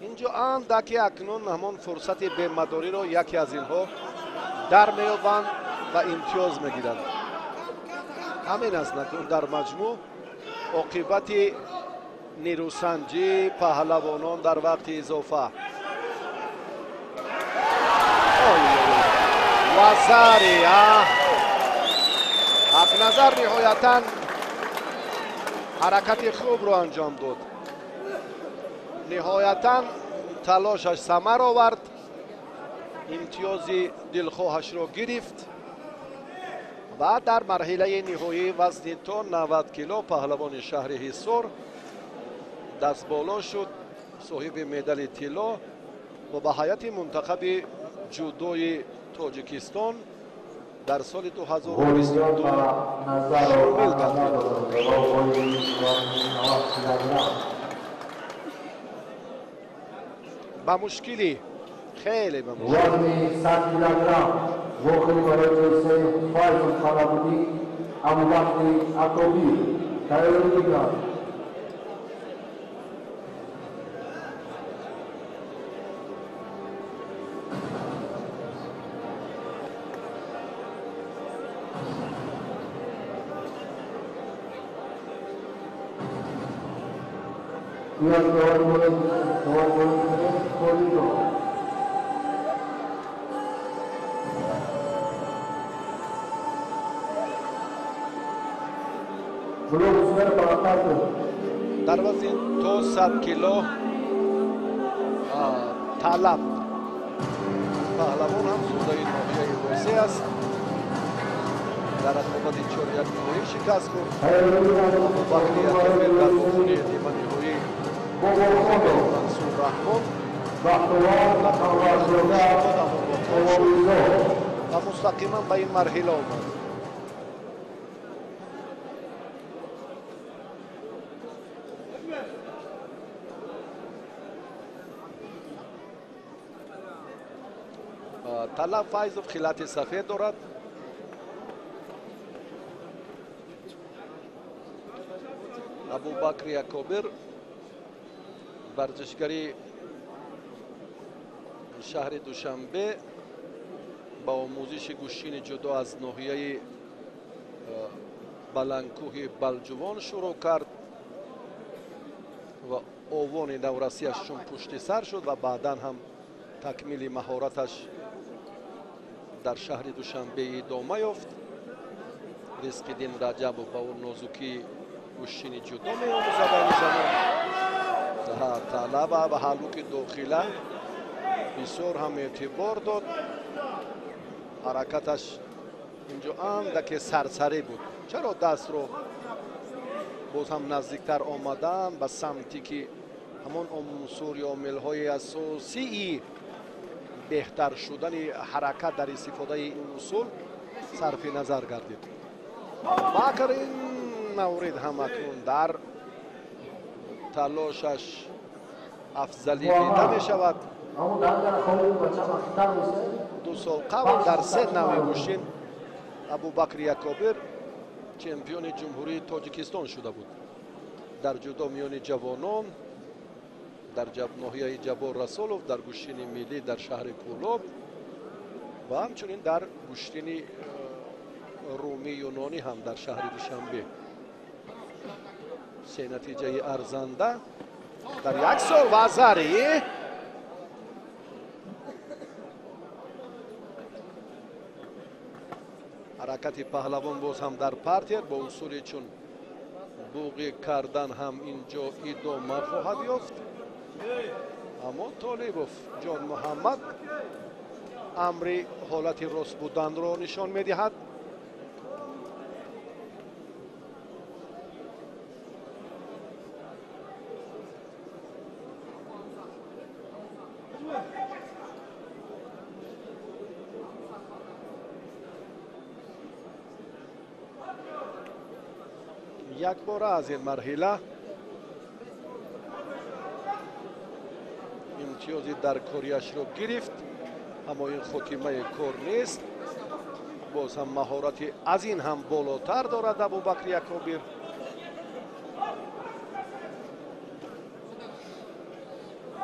Speaker 1: инҷо андаке акнун ҳамон фурсати бемадориро яке аз инҳо дар меёбанд ва имтиёз мегиранд. ҳамин аст накун дар маҷмӯъ оқибати нерӯсанҷии паҳлавонон дар вақти изофа. вазари ҳақназар ниҳоятан ҳаракати хубро анҷом дод. ниҳоятан талошаш самар овард, имтиёзи дилхоҳашро гирифт. و در مرحله نهایی وزن تا 90 کیلو پهلوان شهر حصار دست بالا شد، صاحب مدال طلا و به هیئت منتخب جودوی تاجیکستان در سال 2022 شامل گردید. با مشکلی خیلی با مشکلی
Speaker 2: 100 کیلوگرم وقتی برای فایز خالبودی ابوبکر عکوبی تایرویگان
Speaker 1: در وزن تا 100 کیلو طلب پهلوان هم سودای ناحیه روسیه است. در رقابت 4 نهایی شکست خورد. ابوبکر عکوبی در بخون نیمه نهایی منصور رحمان و مستقیما به این مرحله آمد. طلب فایزوف خلات سفید دارد. ابوبکر عکوبی ورزشگری شهر دوشنبه با آموزش گوشین جودو از ناحیه بلندکوه بلجوان شروع کرد و اوان نورسیش چون پشت سر شد و بعدا هم تکمیل مهارتش در شهر دوشنبه ادامه یافت. رزق‌الدین رجب با اون نازکی گوشین جودو می‌آموزد در این زمان. طلب و حلوق داخله بسیار هم اعتبار داد. حرکتش اینجا اندک سرسری بود. چرا دست رو باز هم نزدیکتر آمدن به سمتی که همون عنصر یا عامل‌های اساسی بهتر شدن حرکت در استفاده این اصول صرف نظر گردید. باکر این مورد هم اکنون در تلاشش افضلی دیده می شود. 2 سال قبل در 3 نوع گوشین ابوبکر عکوبی چمپیون جمهوری تاجیکستان شده بود. در جودو میان جوانان در ناحیه جبار رسولوف، در گوشین ملی در شهر پولاب و همچنین در گوشین رومی یونانی هم در شهر دوشنبه. 3 نتیجه ارزنده در 1 سال وزری. حرکت پهلوان باز هم در پارتر با اصول چون بوقی کردن هم اینجا ادامه خواهد یافت. اما طالبوف جان محمد امر حالت راست بودن را نشان می‌دهد. یک بار از این مرحله امتیازی در کاریش رو گرفت، اما این خاتمه کار نیست. باز هم مهارتی از این هم بالاتر دارد ابوبکر عکوبی.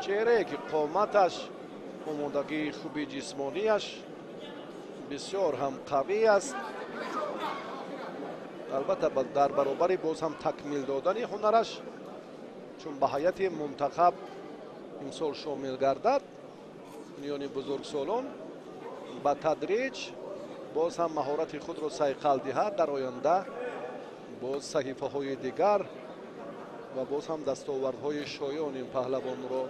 Speaker 1: چهره که قامتش آمادگی خوبی جسمانیش بسیار هم قوی است. البته در برابر باز هم تکمیل دادن هنرش چون به هیئت منتخب امسال شامل گردد میان بزرگسالان با تدریج باز هم مهارت خود را صیقل دهد. در آینده باز صحیفه های دیگر و باز هم دستاوردهای شایان این پهلوان را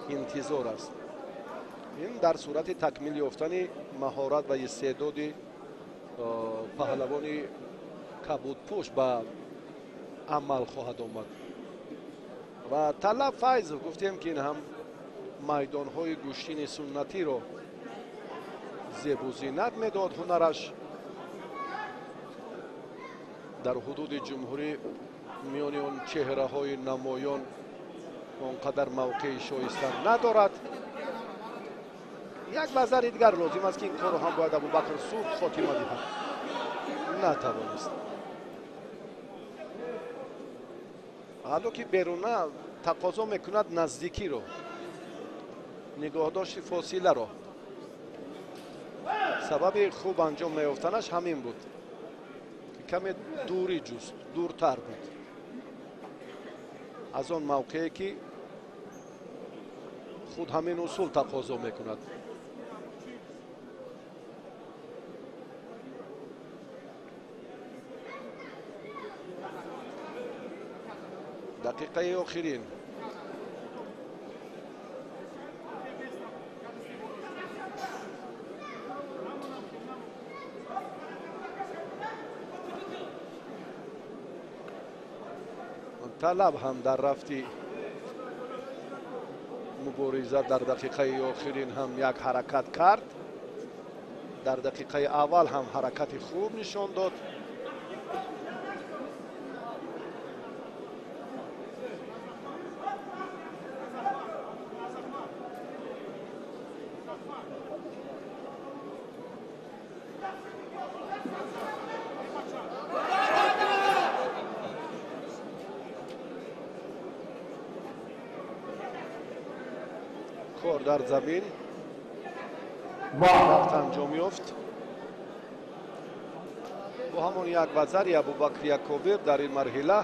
Speaker 1: انتظار است. این در صورت تکمیل یافتن مهارت و استعداد паҳлавони кабудпӯш ба амал хоҳад омад. ва Талаб Файзов гуфтем ки ин ҳам майдонҳои гӯштини суннатиро зебу зинат медод ҳунараш. дар ҳудуди ҷумҳурӣ миёни он чеҳраҳои намоён он қадар мавқеи шоиста надорад. як назари дигар лозим аст ки ин корро ҳам бояд Абубакр Сурд хотима диҳад. натавонист. ҳало ки беруна тақозо мекунад наздикиро, нигоҳдошти фосиларо. сабаби хуб анҷом меёфтанаш ҳамин буд. каме дурӣ ҷуст, дуртар буд аз он мавқее ки худ ҳамин усул тақозо мекунад. дақиқаи охирин. Талаб ҳам дар рафти мубориза дар дақиқаи охирин ҳам як ҳаракат кард. дар дақиқаи аввал ҳам ҳаракати хуб нишон дод. کار در زمین وقت انجام یافت. با همون یک وزری ابوبکر یکوبیر در این مرحله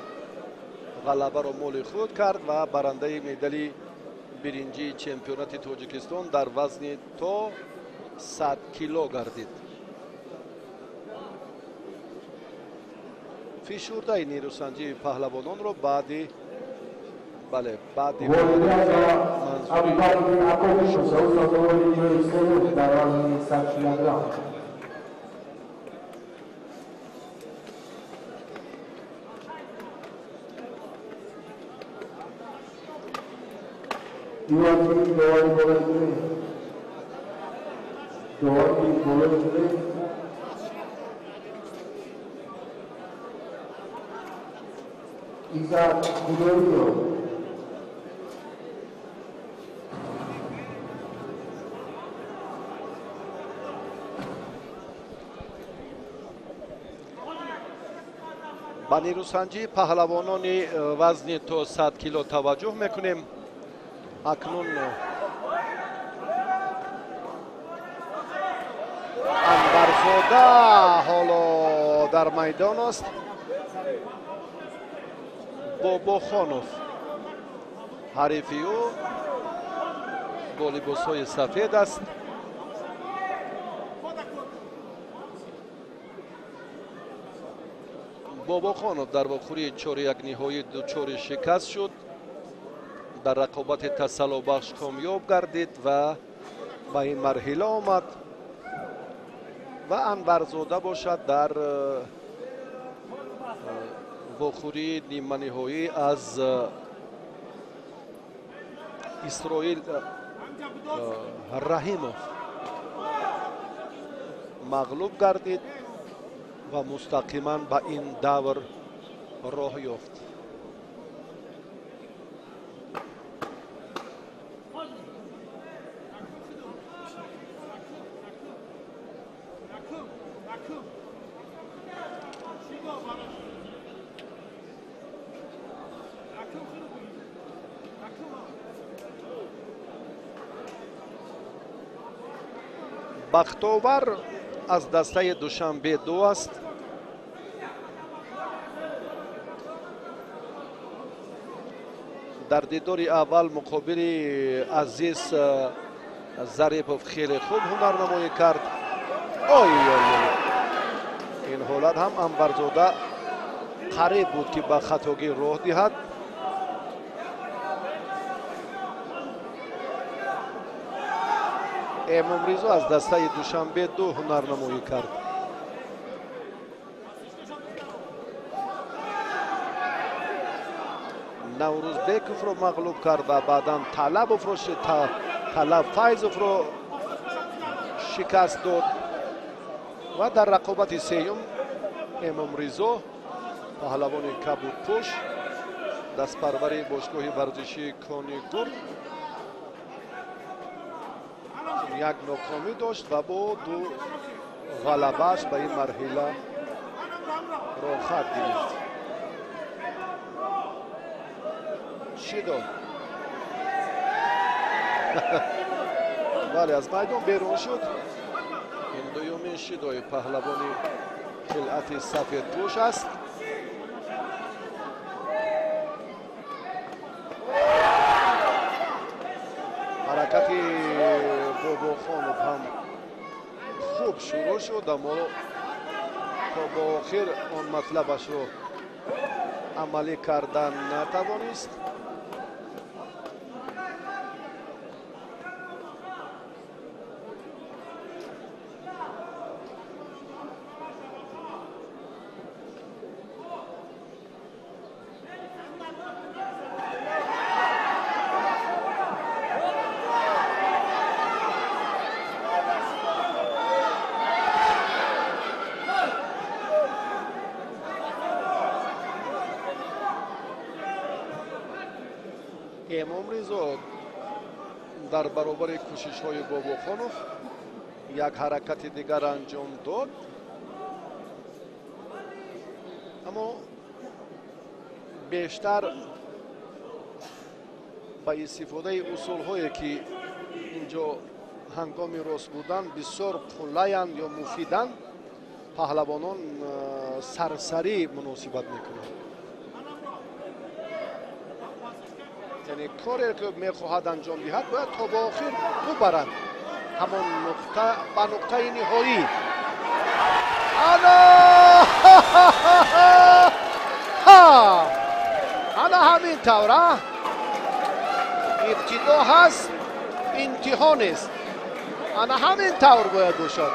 Speaker 1: غلبه را مول خود کرد و برنده مدال برنجی چمپیونات تاجیکستان در وزن تا 100 کیلو گردید. فشرده نیروسنجی پهلوانان را بعدی منظوری با نیروسنجی پهلوانان وزن تا 100 کیلو توجه میکنیم. اکنون انورزاده حالا در میدان است. باباخانوف حریفی او با لباس‌های سفید است. باباخانوف در واخوری 4-1 نهایی دچار شکست شد. در رقابت تسلی بخش کامیاب گردید و به این مرحله آمد و انورزاده باشد در واخوری نیمه نهایی از اسرائیل رحیموف مغلوب گردید و مستقیما به این دور راه یافت. бахтовар аз дастаи душанбе 2 аст. дар дидори аввал муқобили азиз зарипов хеле хуб ҳунарнамоӣ кард. ин ҳолат ҳам анварзода қариб буд ки ба хатогӣ роҳ диҳад. эмомризо аз дастаи душанбе 2 ҳунарнамоӣ кард. Наврӯзбековро мағлуб кард ва баъдан Талаб Файзовро шикаст дод ва дар рақобати сеюм Эмомризо паҳлавони Кабудпуш дастпарвари бошгоҳи варзиши Конигур як нокомӣ дошт ва бо ду ғалабааш ба ин марҳила роҳхат гирифт. Шидо бале аз майдон берун шуд. ин дуюмин Шидои паҳлавони хилъати сафедпӯш аст. ҳаракати Бобохонов ҳам хуб шурӯъ шуд, аммо то ба охир он матлабашро амалӣ кардан натавонист. Эмомризо дар баробари кӯшишҳои Бобохонов як ҳаракати дигар анҷом дод, аммо бештар ба истифодаи усулҳое ки инҷо ҳангоми рост будан бисёр қуллаянд ё муфиданд, паҳлавонон сарсарӣ муносибат мекунанд. яъне коре ки мехоҳад анҷом диҳад бояд то ба охир бубарад ҳамон нуқта ба нуқтаи ниҳоӣ. ана ҳамин тавра ибтидо ҳаст, интиҳо нест. ана ҳамин тавр бояд бошад.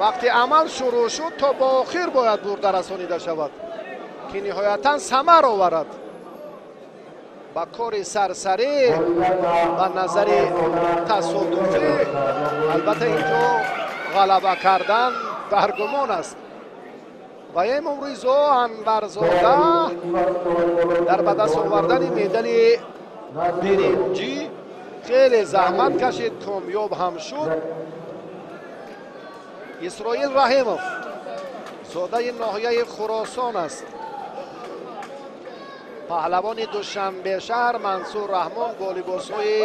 Speaker 1: вақте амал шурӯъ шуд то ба охир бояд бурда расонида шавад ки ниҳоятан самар оварад. با کار سرسری و نظر تصادفی البته اینجا غلبه کردن برگمان است. و امروز انورزاده در به دست آوردن مدال برنجی خیلی زحمت کشید، کامیاب هم شد. اسرائیل رحیموف زاده ناحیه خراسان است. پهلوان دوشنبه شهر منصور رحمان با لباس‌های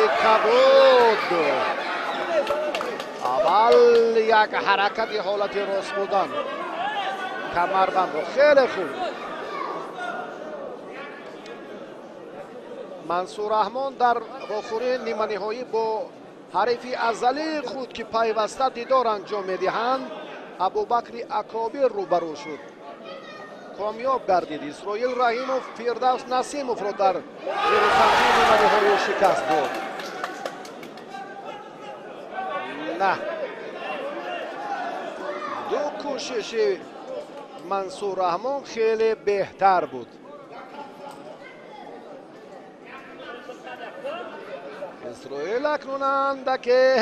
Speaker 1: کبود. اول یک حرکت حالت راست بودن کمربند خیلی خوب. منصور رحمان در واخوری نیمه نهایی با حریف ازلی خود که پیوسته دیدار انجام میدهند ابوبکر اکابر روبرو شد. کامیاب گردید. اسرائیل رحیموف فردوس نسیموف را در نیمه نهایی شکست داد. نه، دو کوشش منصور رحمان خیلی بهتر بود. اسرائیل اکنون اندکی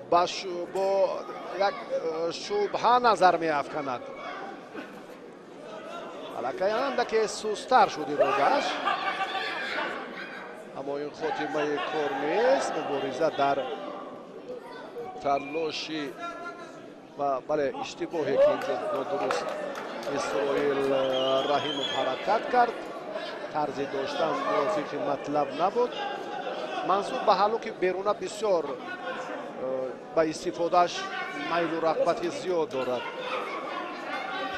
Speaker 1: با یک شبهه نظر می افکند. حالا اندکی سوستر شدی روگش، اما این خاتمه کار نیست. مبارزه در تلاشی و بله اشتباهی که اینجا درست اسرائیل رحیموف حرکت کرد، طرز داشتن موافق مطلب نبود. منصور به حالی که بیرونه بسیار با استفادهش میل و رغبت زیاد دارد.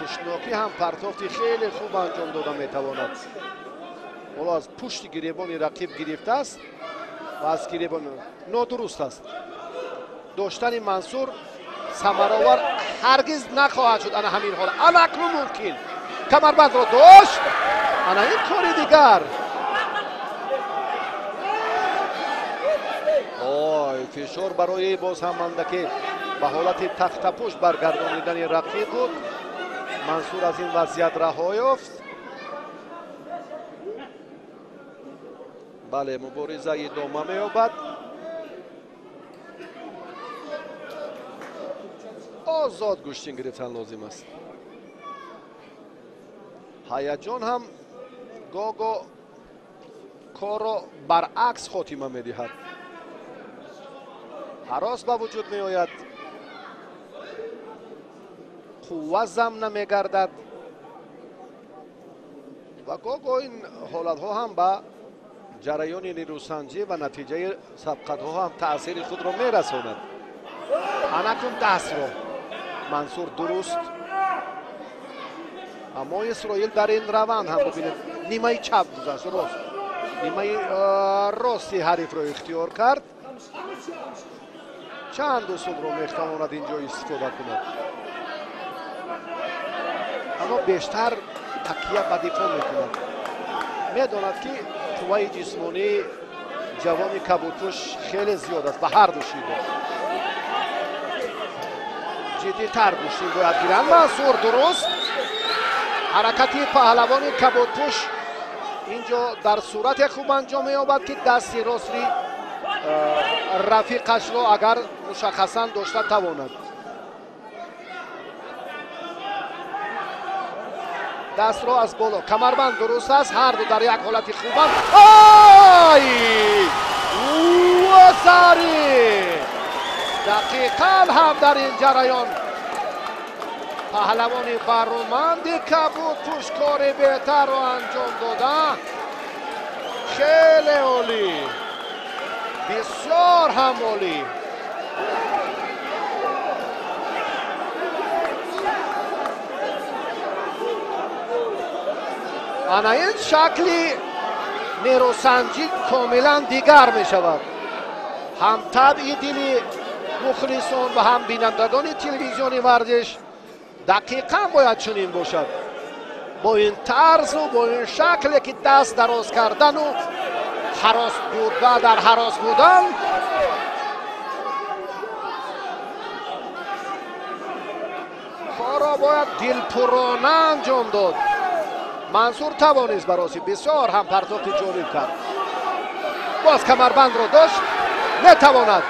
Speaker 1: پشتناکی هم پرتافتی خیلی خوب انجام داده میتواند. حالا از پشت گریبان رقیب گرفته است و از گریبان نادرست است. داشتن منصور ثمرآور هرگز نخواهد شد. انا همین حال اکنون ممکن کمربند را داشت. انا این کاری دیگر. فشار برای باز هم اندکی به حالت تخت پشت برگردانیدن رقیب بود. منصور از این وضعیت رها یافت. بله مبارزه ادامه می‌یابد. آزاد گوشتین گرفتن لازم است. هیجان هم گاگا کار را برعکس خاتمه می‌دهد. هراس به وجود می‌آید. قوت ضم نمی‌گردد و گاگا این حالت‌ها هم به جریان نیروسنجی و نتیجه سبقت‌ها هم تأثیر خود را می‌رساند. انکون دست را منصور درست، اما اسرائیل در این روند هم ببینید نیمه چپ گذاشت، راست نیمه راستی حریف را اختیار کرد. چند اصول را می‌تواند اینجا استفاده کند، اما بیشتر تکیه به دفاع می‌کند. می‌داند که قوه جسمانی جوان کبوتوش خیلی زیاد است به هر دو شیوه. جدی‌تر گوشتین باید گیرند. منصور درست، حرکتی پهلوان کبوتوش اینجا در صورت خوب انجام می‌یابد که دست راستی رفیقش را اگر مشخصاً داشته تواند. دست را از بالا، کمربند درست است، هر دو در یک حالت خوبند. و سری دقیقاً هم در این جریان پهلوان برومند کبوتوش کار بهتر را انجام دادن. خیلی عالی، بسیار هم عالی. انا این شکلی نیروسنجی کاملا دیگر می شود. هم طبع دل مخلصان و هم بینندگان تلویزیون ورزش دقیقا باید چنین باشد، با این طرز و با این شکلی که دست دراز کردن و هراس بود و در هراس بودن. کار را باید دلپرانه انجام داد. منصور توانست براسی بسیار هم پرتاب جالب کرد. باز کمربند را داشت، نتواند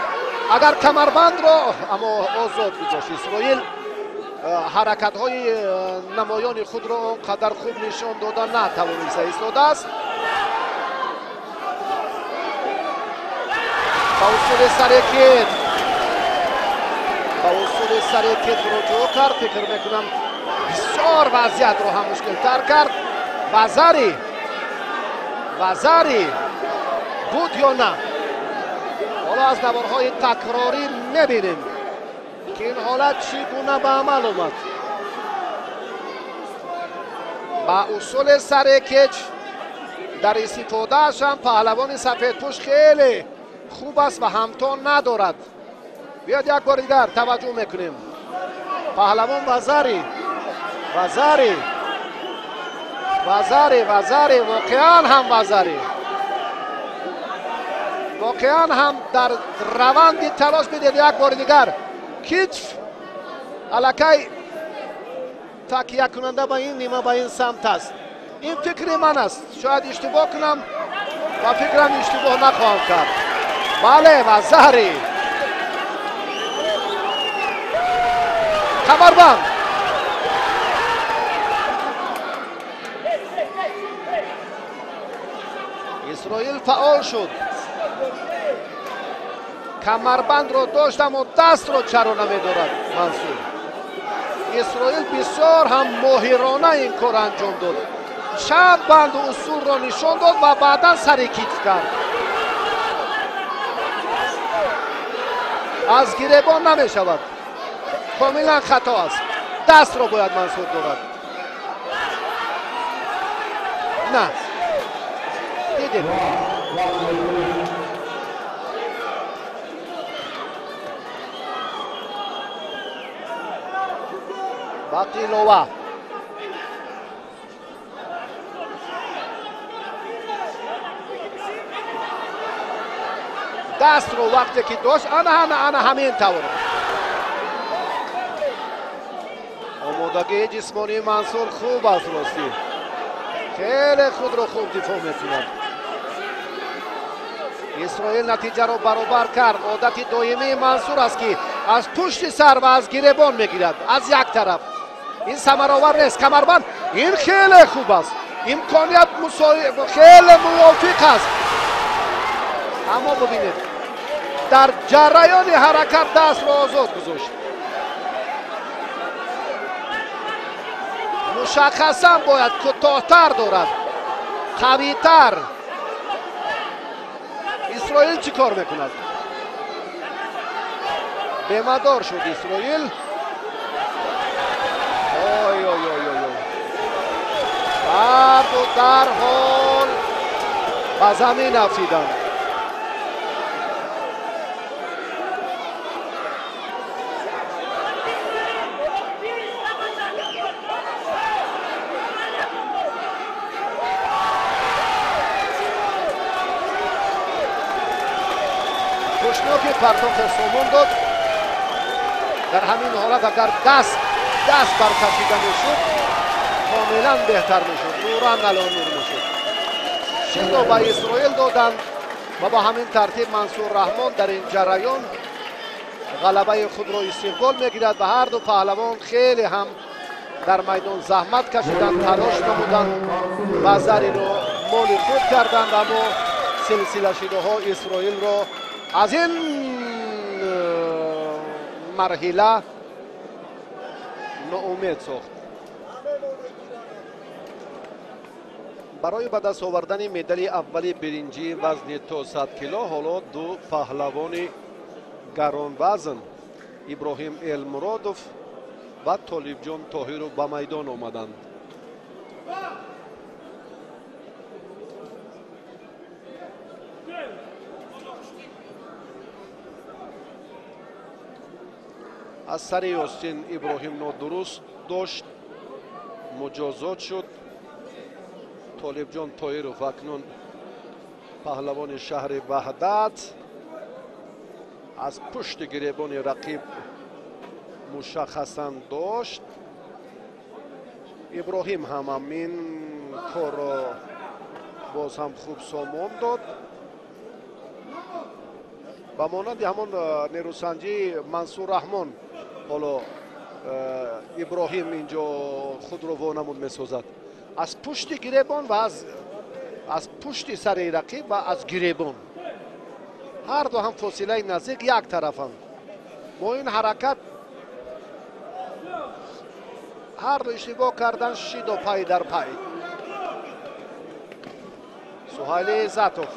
Speaker 1: اگر کمربند را اما آزاد گذاشت. اسرائیل حرکت های نمایان خود را قدر خوب نشان دادن نتوانست ایستاده است. با اصول سرکت رجوع کرد. فکر میکنم بسیار وضعیت رو هم مشکل تر کرد. وزاری بود یا نه؟ حالا از نوارهای تکراری میبینیم که این حالت چگونه به عمل اومد. با اصول سرکچ در استفادهش هم پهلوان سفیدپوش خیلی خوب است و همتون ندارد. بیاد یک بار دیگر توجه میکنیم. پهلوان وزاری واقعا هم وزاری، واقعا هم در روند تلاش میدید. یک بار دیگر کتف الکی تکیه کننده به این نیمه به این سمت است. این فکر من است، شاید اشتباه کنم و فکرم اشتباه نخواهم کرد. بله وزاری کمربند اسرائیل فعال شد. کمربند رو داشت اما دست رو چرا نمیدارد منصور. اسرائیل بسیار هم ماهرانه این کار انجام داد. چند بند اصول را نشان داد و بعدا سر کتف کرد. از گریبان نمی شود، کاملا خطا است. دست را باید منصور دارد. نه دیدیم باقیلوه دست رو وقتی که داشت انا همین طور آمادگی جسمانی منصور خوب است راستی. خیلی خود رو خوب دفاع می‌کند. اسرائیل نتیجه رو برابر کرد. عادت دائمی منصور است که از پشت سر و از گریبان میگیرد از یک طرف. این ثمرآور نیست. کمربند این خیلی خوب است. امکانیت خیلی موافق است. اما ببینید در جریان حرکت دست را آزاد گذاشت. مشخصا باید کوتاه‌تر دارد، قوی‌تر. اسرائیل چی کار میکند؟ بمدار شد اسرائیل. آی آی آی آی. هر دو در حال به زمین افتیدند. که پرتاب سومون داد. در همین حالت اگر دست برکشیده میشد کاملا بهتر میشد. نوران الان نور میشد. شیدا به اسرائیل دادند و با همین ترتیب منصور رحمان در این جریان غلبه خود را استقبال میگیرد و هر دو پهلوان خیلی هم در میدان زحمت کشیدند، تلاش نمودند و زری را مال خود کردند، اما سلسله شیده ها اسرائیل را از این مرحله ناامید ساخت. برای به دست آوردن مدال اولی برنجی وزن تا 100 کیلو حالا دو پهلوان گران وزن ابراهیم المرادوف و طالب جان طاهرو به میدان آمدند. از سر آستین ابراهیم نادرست داشت، مجازات شد. طالب جان طاهرو اکنون پهلوان شهر وحدت از پشت گریبان رقیب مشخصا داشت. ابراهیم هم همین کار را باز هم خوب سامان داد. با مانند همان نیروسنجی منصور رحمان حالا ابراهیم اینجا خود رو وانمود میسازد از پشت گریبان و از پشت سر رقیب و از گریبان. هر دو هم فاصله نزدیک یک طرفند. با این حرکت هر دو اشتباه کردن شید و پای در پای. سهیل عزتوف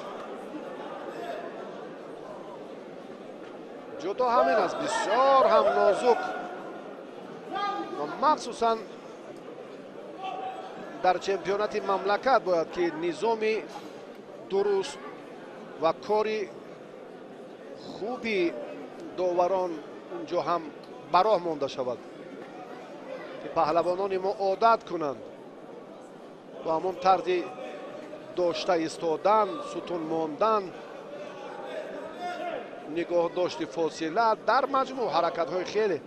Speaker 1: جدا همین است، بسیار هم نازک و مخصوصا در چمپیونات مملکت باید که نظامی درست و کاری خوبی داوران اونجا هم براه مانده شود که پهلوانان ما عادت کنند و همون طرز داشته ایستادن، ستون ماندن، نگاه داشت فاصله در مجموع حرکت های خیلی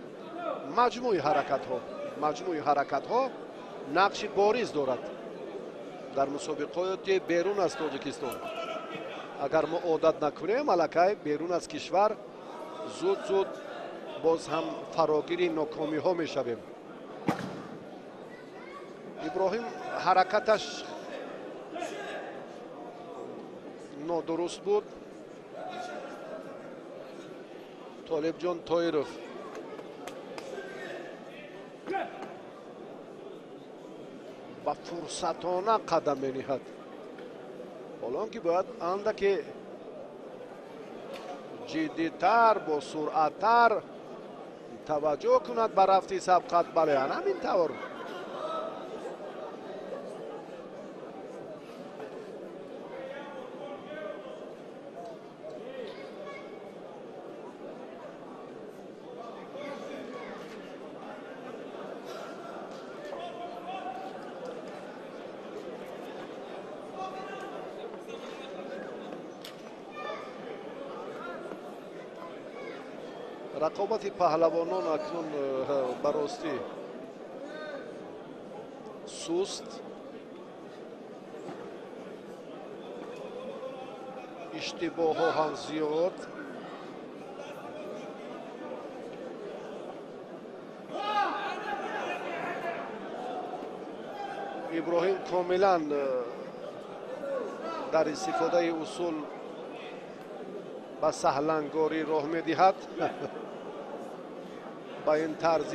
Speaker 1: مجموع حرکت ها نقش بارز دارد در مسابقات بیرون از تاجیکستان. اگر ما عادت نکنیم ملکه بیرون از کشور زود باز هم فراگیر ناکامی ها می شویم. ابراهیم حرکتش نادرست بود. طالب جان طاهرو با فرصتانه قدم می‌نهد. حالا که باید اندکی جدی‌تر با سرعت‌تر توجه کند به رفت سبقت. بله همین طور رقابت پهلوانان اکنون براستی سوست. اشتباه ها هم زیاد. ابراهیم کاملا در استفاده اصول با سهلنگاری راه میدهد. با این طرز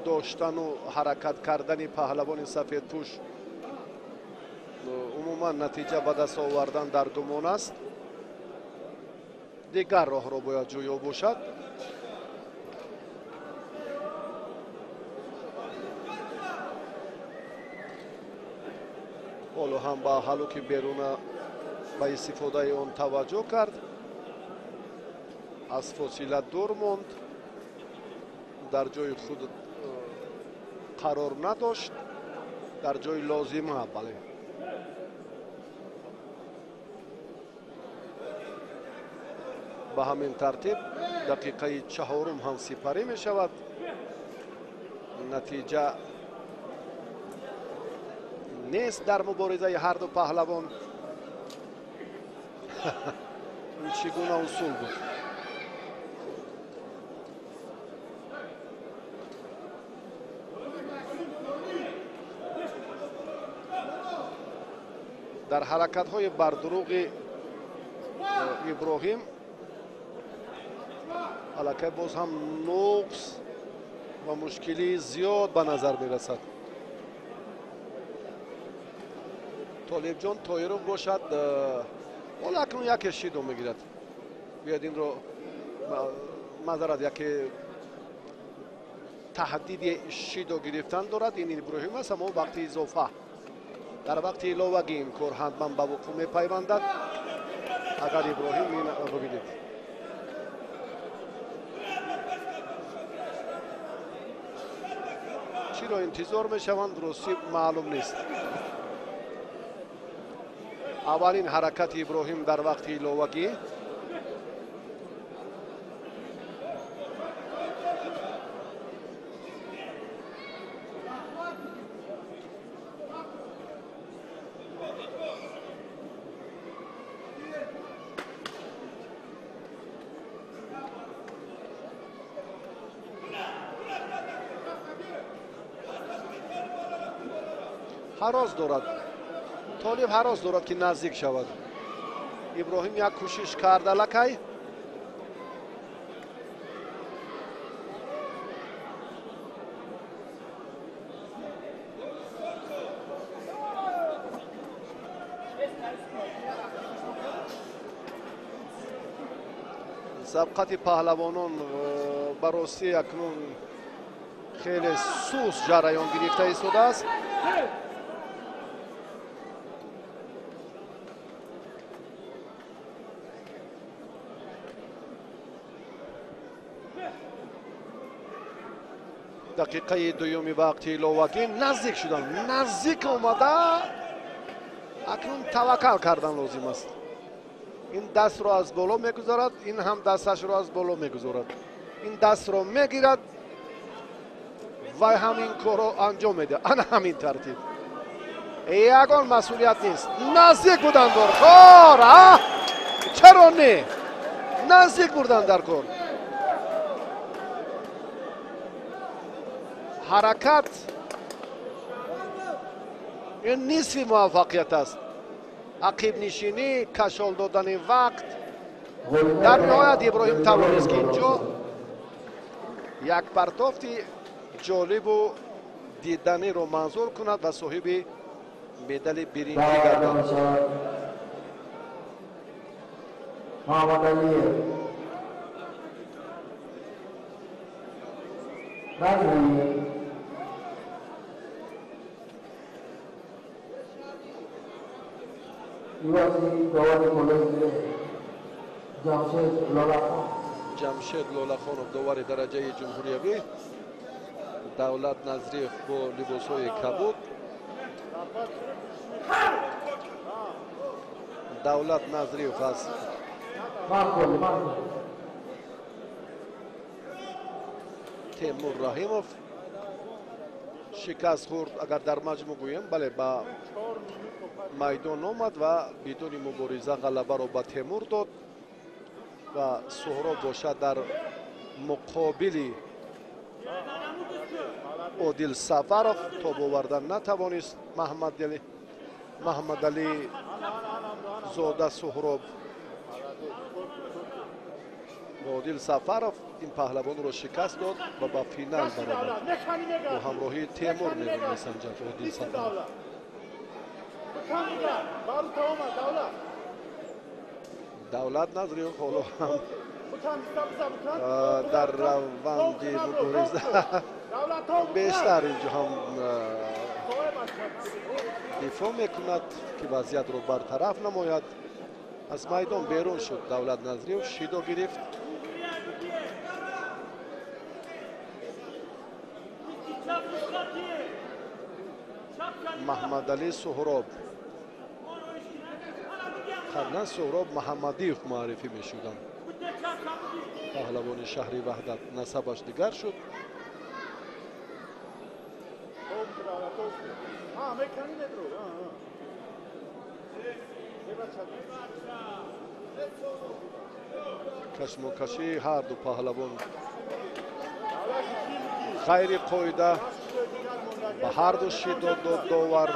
Speaker 1: داشتن و حرکت کردن پهلوان سفید پوش عموما نتیجه به دست آوردن در گمان است. دیگر راه را باید جویا باشد. حالا هم با حلوک بیرون با استفاده آن توجه کرد. از فاصله دور ماند. در جای خود قرار نداشت. در جای لازمه. بله. به همین ترتیب دقیقه چهارم هم سپری می شود. نتیجه نیست در مبارزه هر دو پهلوان. این چگونه اصول بود؟ در حرکت های بردروغ ابراهیم البته باز هم نقص و مشکلی زیاد به نظر می رسد. طالب جان تایرون باشد. حالا اکنون یک شیدو میگیرد. بیاید این رو معذرت یک تهدید شیدو گرفتن دارد. این ابراهیم است، اما وقتی اضافه در وقت علاوگی این کار حتما به وقوع میپیوندد. اگر ابراهیم این رو ببینید چی را انتظار میشوند درستی معلوم نیست. اولین حرکت ابراهیم در وقت علاوگی. هراس دارد. طالب هراس دارد که نزدیک شود. ابراهیم یک کوشش کرده لکای. سبقت پهلوانان براستی اکنون خیلی سوس جریان گرفته ایستاده است. دقیقه دومی وقت علاوگی نزدیک شدن. نزدیک آمده. اکنون توکل کردن لازم است. این دست را از بالا میگذارد. این هم دستش را از بالا میگذارد. این دست را میگیرد و همین کار را انجام میده. آن همین ترتیب. یگان مسئولیت نیست. نزدیک بودن در کار. چرا نه؟ نزدیک بودن در کار. حرکت این نصف موفقیت است. عقب نشینی، کشال دادن وقت. در نهایت ابراهیم توانست که اینجا یک پرتافتی جالب و دیدنی رو منظور کند و صاحب مدال برنجی گردد. جمشید لولاخانov داور درجه جمهوریوی. دولت نظریف با لباس‌های کبود. دولت نظریف است. تیمور رحیموف шикаст хӯрд, агар дар маҷмӯъ гӯем, бале ба майдон омад ва бидуни мубориза ғалабаро ба Темур дод ва Суҳроб бошад дар муқобили Одил Сафаров тоб овардан натавонист. Маҳмадалӣ зода Суҳроб Одил Сафаров ин паҳлавонро шикаст дод ва ба финал баромад. бо ҳамроҳии Темур месанҷад Одил Сафаров. Давлат Назриев ҳоло ҳам дар раванди мубориза бештар инҷо ҳам дифоъ мекунад ки вазъиятро бартараф намояд. аз майдон берун шуд Давлат Назриев, шидо гирифт. Маҳмадалӣ Суҳроб, қаблан Суҳроб Муҳаммадиев муаррифӣ мешуданд. паҳлавони шаҳри Ваҳдат, насабаш дигар шуд. кашмокашии ҳар ду паҳлавон хайри қоида ба ҳар ду шиддот дод довар.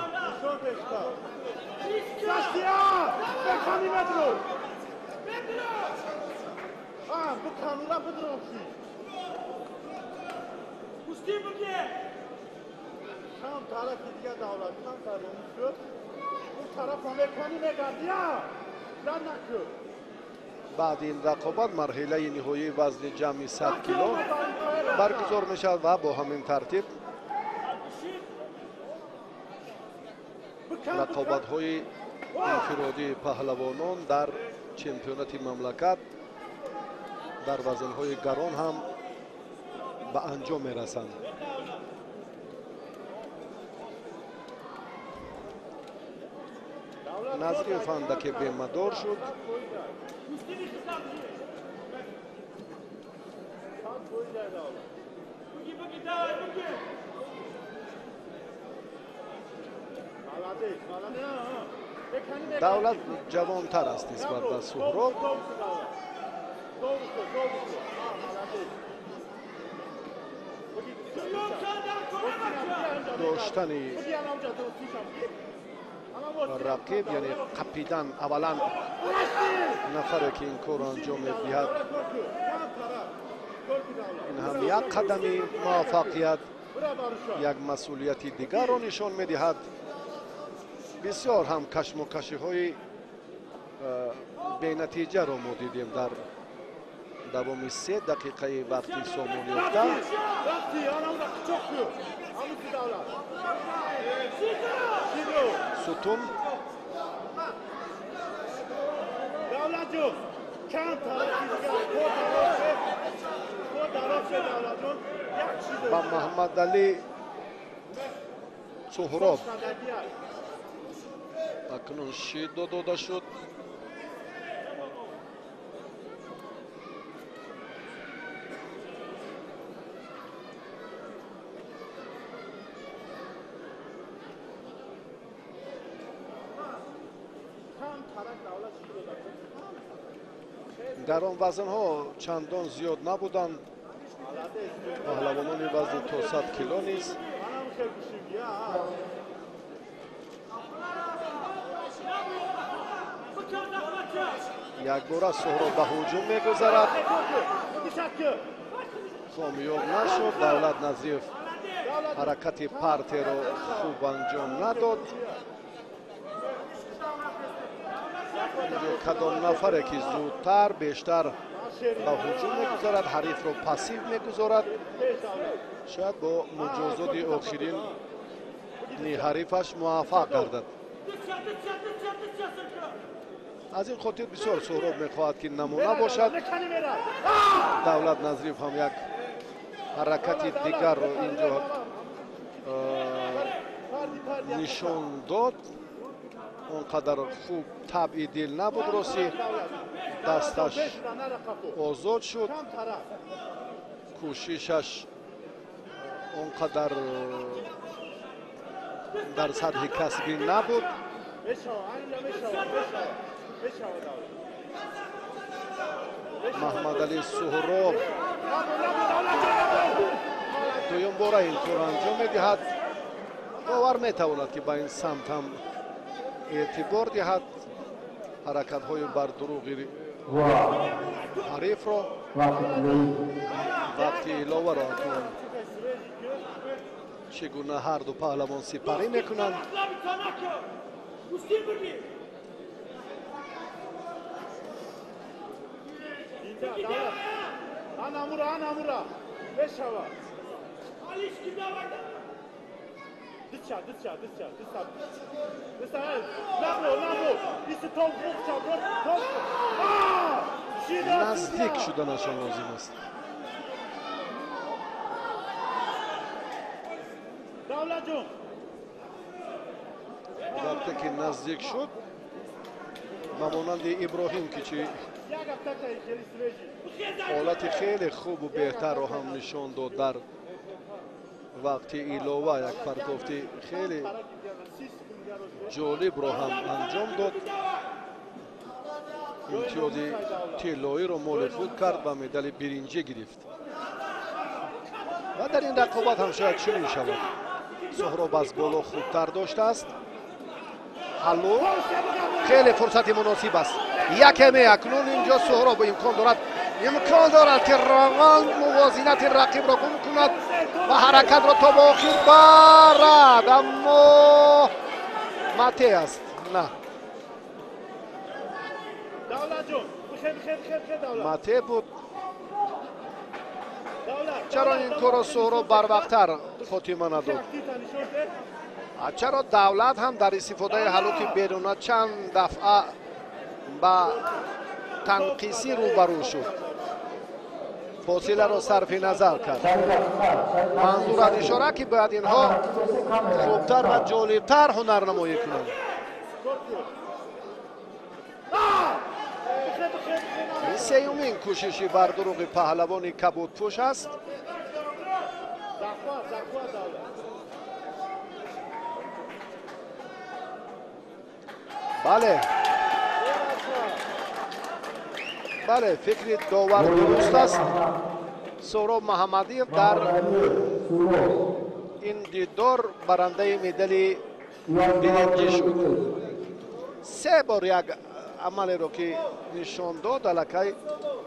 Speaker 1: баъди ин рақобат марҳилаи ниҳоии вазни ҷамъи 100 кило баргузор мешавад ва бо ҳамин тартиб рақобатҳои инфиродии паҳлавонон дар чемпионати мамлакат дар вазнҳои гарон ҳам ба анҷом мерасанд. Назриев андаке бемадор шуд. Давлат ҷавонтар аст нисбат ба Суҳроб. доштани рақиб, яъне қапидан аввалан нафаре ки ин корро анҷом медиҳад, ин ҳам як қадами муваффақият, як масъулияти дигарро нишон медиҳад. бисёр ҳам кашмокашиҳои бенатиҷаро мо дидем дар давоми 3 дақиқаи вақти сомон ёфта. сутун ба Маҳмадалӣ Суҳроб акнун шиддо дода шуд. гарон вазнҳо чандон зиёд набуданд. паҳлавонони вазни то 100 кило низ якбора Суҳроб ба ҳуҷум мегузарад. комёб нашуд. Давлат Назриев ҳаракати партеро хуб анҷом надод. кадом нафаре ки зудтар бештар ба ҳуҷум мегузарад, ҳарифро пассив мегузорад, шояд бо муҷозоти охирин ҳарифаш муваффақ гардад. аз ин хотир бисёр Суҳроб мехоҳад ки намуна бошад. Давлат Назриев ҳам як ҳаракати дигарро инҷо нишон дод. он қадар хуб табъи дил набуд, рости дасташ озод шуд. кӯшишаш он қадар در سطح کسبی نبود. محمد علی سهراب دویم بار این کار انجام میدهد. باور میتواند که با این سمت هم اعتبار دهد حرکت های بر دروغی حریف را وقتی علاوه را کنند چگونه هر دو پهلوان سپری میکنند.
Speaker 3: Anamura. Beşava. Aliş kimde vardı? Dışa. Nabro. İşte top.
Speaker 1: نزدیک شدنشان لازم است.
Speaker 3: Davlacığım.
Speaker 1: وقتی که نزدیک شد مانند ابراهیم که چی حالت خیلی خوب و بهتر رو هم نشان داد در وقتی علاوه یک پرتافتی خیلی جالب رو هم انجام داد. امتیاز طلایی رو مال خود کرد و مدال برنجی گرفت و در این رقابت هم شاید چنین شود. سهراب از بالا خوبتر داشته است. حلو خیلی فرصت مناسب است. یکمی اکنون اینجا سهراب امکان دارد که روان موازنت رقیب را گم کند و حرکت را تا به آخر برد، اما مته است. نه مته بود. چرا این کار را سهراب بر وقتتر خاتمه نداد؟ چرا دولت هم در استفاده حلوک بدون چند دفعه با تنقیصی روبرو شد، فاصله را صرف نظر کرد. منظور از اشاره که باید اینها خوبتر و جالبتر هنرنمایی کنند. این سیومین کوششی بر دروغ پهلوان کبودپوش است. بله فکر داور درست است. سهراب محمدی در این دیدار برنده مدال برنجی شد. 3 بار یک عمل رو که نشان داد الکی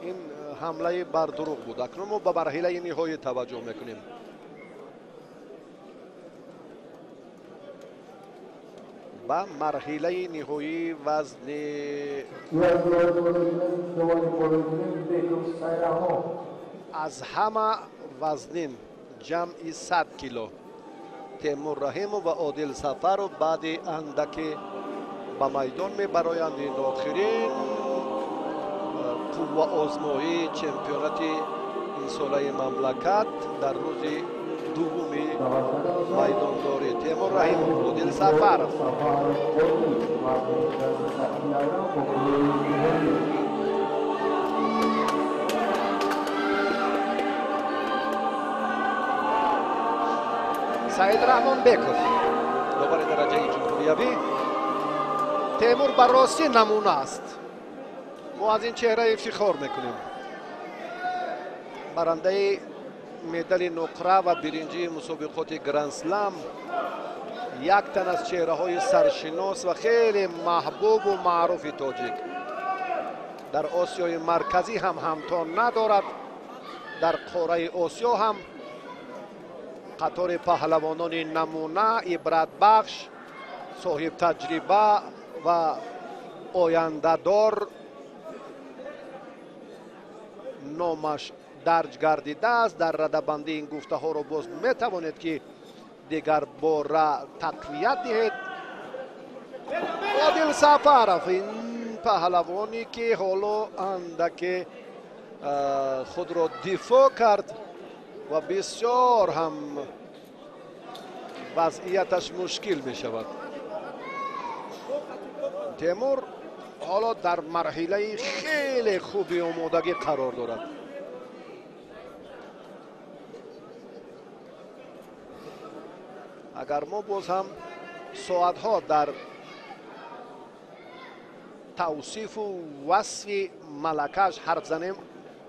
Speaker 1: این حمله بر دروغ بود. اکنون ما به مرحله نهایی توجه میکنیم. با مرحله نهایی وزن از همه وزنین جمعی 100 کیلو تیمور رحیم و عادل سفر و بعد اندکی به میدان میبرایند. این آخرین قوه آزمایی چمپیونات این ساله مملکت در روز دوم میدانداری. تیمور رحیم و عادل سفر. سعید رحمان بیکوف داور درجه جمهوریوی. تیمور بر راستی نمونه است. ما از این چهره افتخار میکنیم. برنده مدال نقره و برنجی مسابقات گرند اسلم، یک تن از چهره های سرشناس و خیلی محبوب و معروف تاجیک. در آسیای مرکزی هم همتان ندارد. در قاره آسیا هم قطار پهلوانان نمونه، عبرت بخش، صاحب تجربه و آینده دار نامش درج گردیده است. در ردبندی این گفته ها را باز می توانید که دیگر بار تقویت دهید. عادل سفرов این پهلوانی که حالا اندک خود را دفاع کرد و بسیار هم وضعیتش مشکل می شود. تیمور حالا در مرحله خیلی خوبی آمادگی قرار دارد. اگر ما باز هم ساعتها در توصیف و وصف ملکش حرف زنیم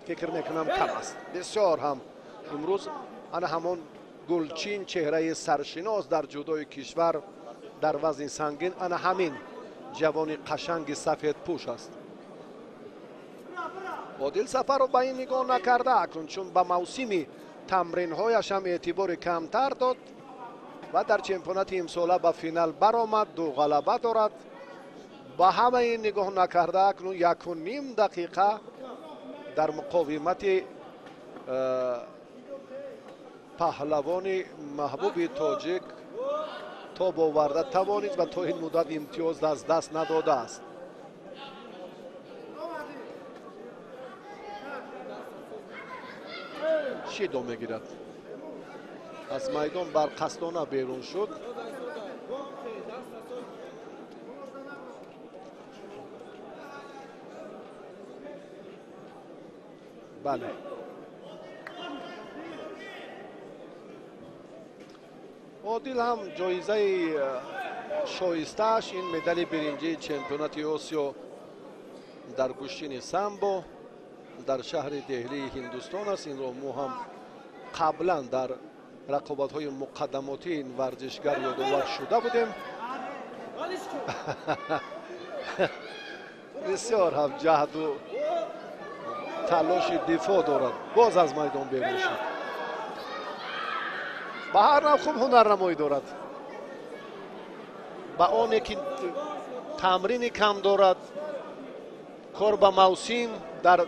Speaker 1: فکر میکنم کم است. بسیار هم امروز انا همون گلچین چهره سرشناس در جودوی کشور در وزن سنگین انا همین جوان قشنگ سفید پوش است. عادل سفر رو به این نگاه نکرده اکنون چون به موسم تمرین هایش هم اعتبار کمتر داد و در چمپیونات امساله به فینال برآمد. 2 غلبه دارد. با همه این نگاه نکرده اکنون 1.5 دقیقه در مقاومت پهلوان محبوب تاجیک تا باورده توانید و تا این مدت امتیاز از دست نداده است. شیدو میگیرد. از میدان برقصدانه بیرون شد. بله. عادل هم جایزه شایسته‌اش این مدال برنجی چمپیونات آسیا در گوشتین سامبو در شهر دهلی هندوستان است. این رو ما هم قبلا در رقابت‌های مقدماتی این ورزشگر یادآور شده بودیم. بسیار هم جهد و تلاش دفاع دارد. باز از میدان بیرون شد. به هر نوع خوب هنرنمایی دارد. با آنی که تمرین کم دارد کار به موسم در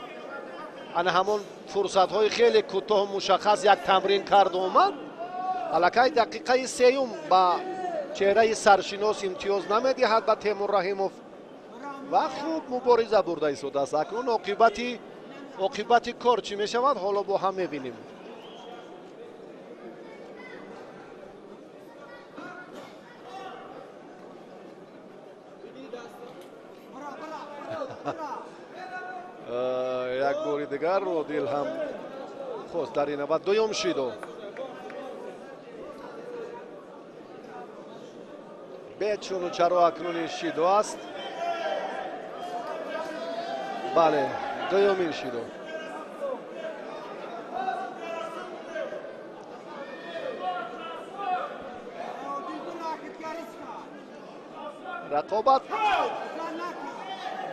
Speaker 1: همون فرصت های خیلی کوتاه مشخص یک تمرین کرد و اومد. الکی دقیقه 3 با چهره سرشناس امتیاز نمیدهد به تیمور رحیموف و خوب مبارزه برده ایستاده است. اکنون عاقبت کار چی می شود حالا با هم میبینیم. یک باری دیگر عادل هم خواست در این نوبت دوم شیدو. به چون و چرا اکنون شیدو است. بله دومین شیدو. رقابت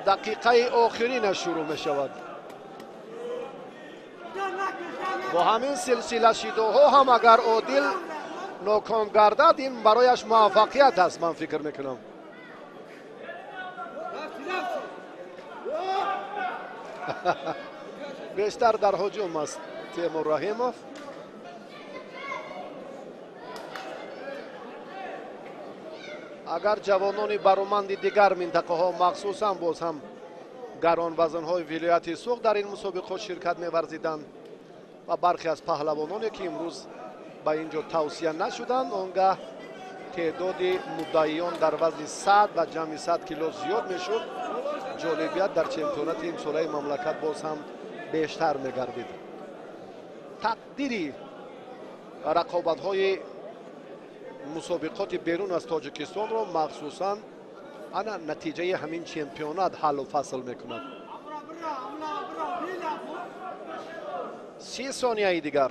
Speaker 1: دقیقه آخرین شروع می شود. با همین سلسله شیدوها هم اگر عادل ناکام گردد این برایش موفقیت است من فکر میکنم. بیشتر در هجوم است تیمور رحیموف. اگر جوانان برومند دیگر منطقه ها مخصوصا باز هم گران وزن های ولایت سوق در این مسابقه شرکت می‌ورزیدند و برخی از پهلوانانی که امروز به اینجا توصیه نشدند آنگاه تعداد مدعیان در وزن 100 و جمعی 100 کیلو زیاد میشد. جالبیت در چمپیونات امساله مملکت باز هم بیشتر میگردید. تقدیری رقابت های مسابقات بیرون از تاجیکستان را مخصوصا انا نتیجه همین چمپیونات حل و فصل میکند. 30 ثانیه دیگر.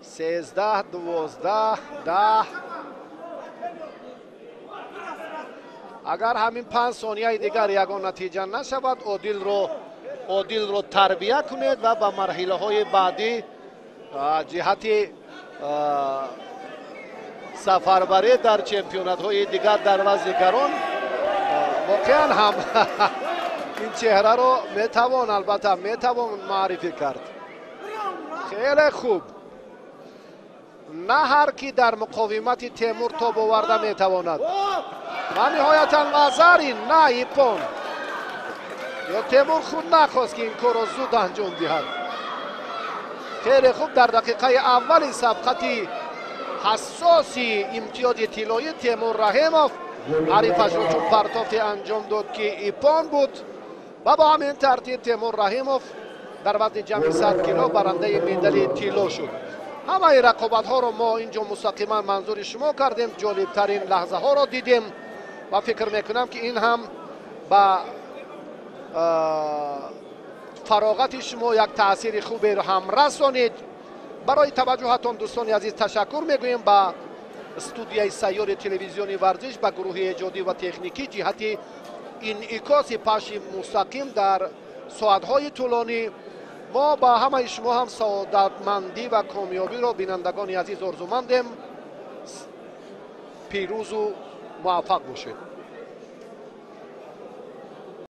Speaker 1: سیزده 12 10. اگر همین 5 ثانیه دیگر یگان نتیجه نشود عادل رو تربیه کنید و به مرحله های بعدی جهت سفربری در چمپیونات های دیگر در وزن گران واقعا هم این چهره رو میتوان معرفی کرد. خیلی خوب. نه هر کی در مقاومت تیمور تا باورده میتواند و نهایتا نظری نه ایپون یا تیمور خود نخواست که این کار را زود انجام دهد. خیلی خوب. در دقیقه اول سبقت حساسی امتیاز طلایی تیمور رحیموف حریفش رو چون پرتافتی انجام داد که ایپان بود و با همین ترتیب تیمور رحیموف در وزن جمعی 100 کیلو برنده مدال طلا شد. همه رقابت ها رو ما اینجا مستقیما منظور شما کردیم، جالب ترین لحظه ها رو دیدیم و فکر میکنم که این هم با فراغت شما یک تاثیر خوبی رو هم رسانید. برای توجهتان دوستان عزیز تشکر میگوییم. با استودیوی سیار تلویزیونی ورزش به گروه ایجادی و تکنیکی جهت انعکاس پخش مستقیم در ساعت‌های طولانی ما با همه شما هم سعادتمندی و کامیابی را بینندگان عزیز آرزومندیم. پیروز و موفق باشید.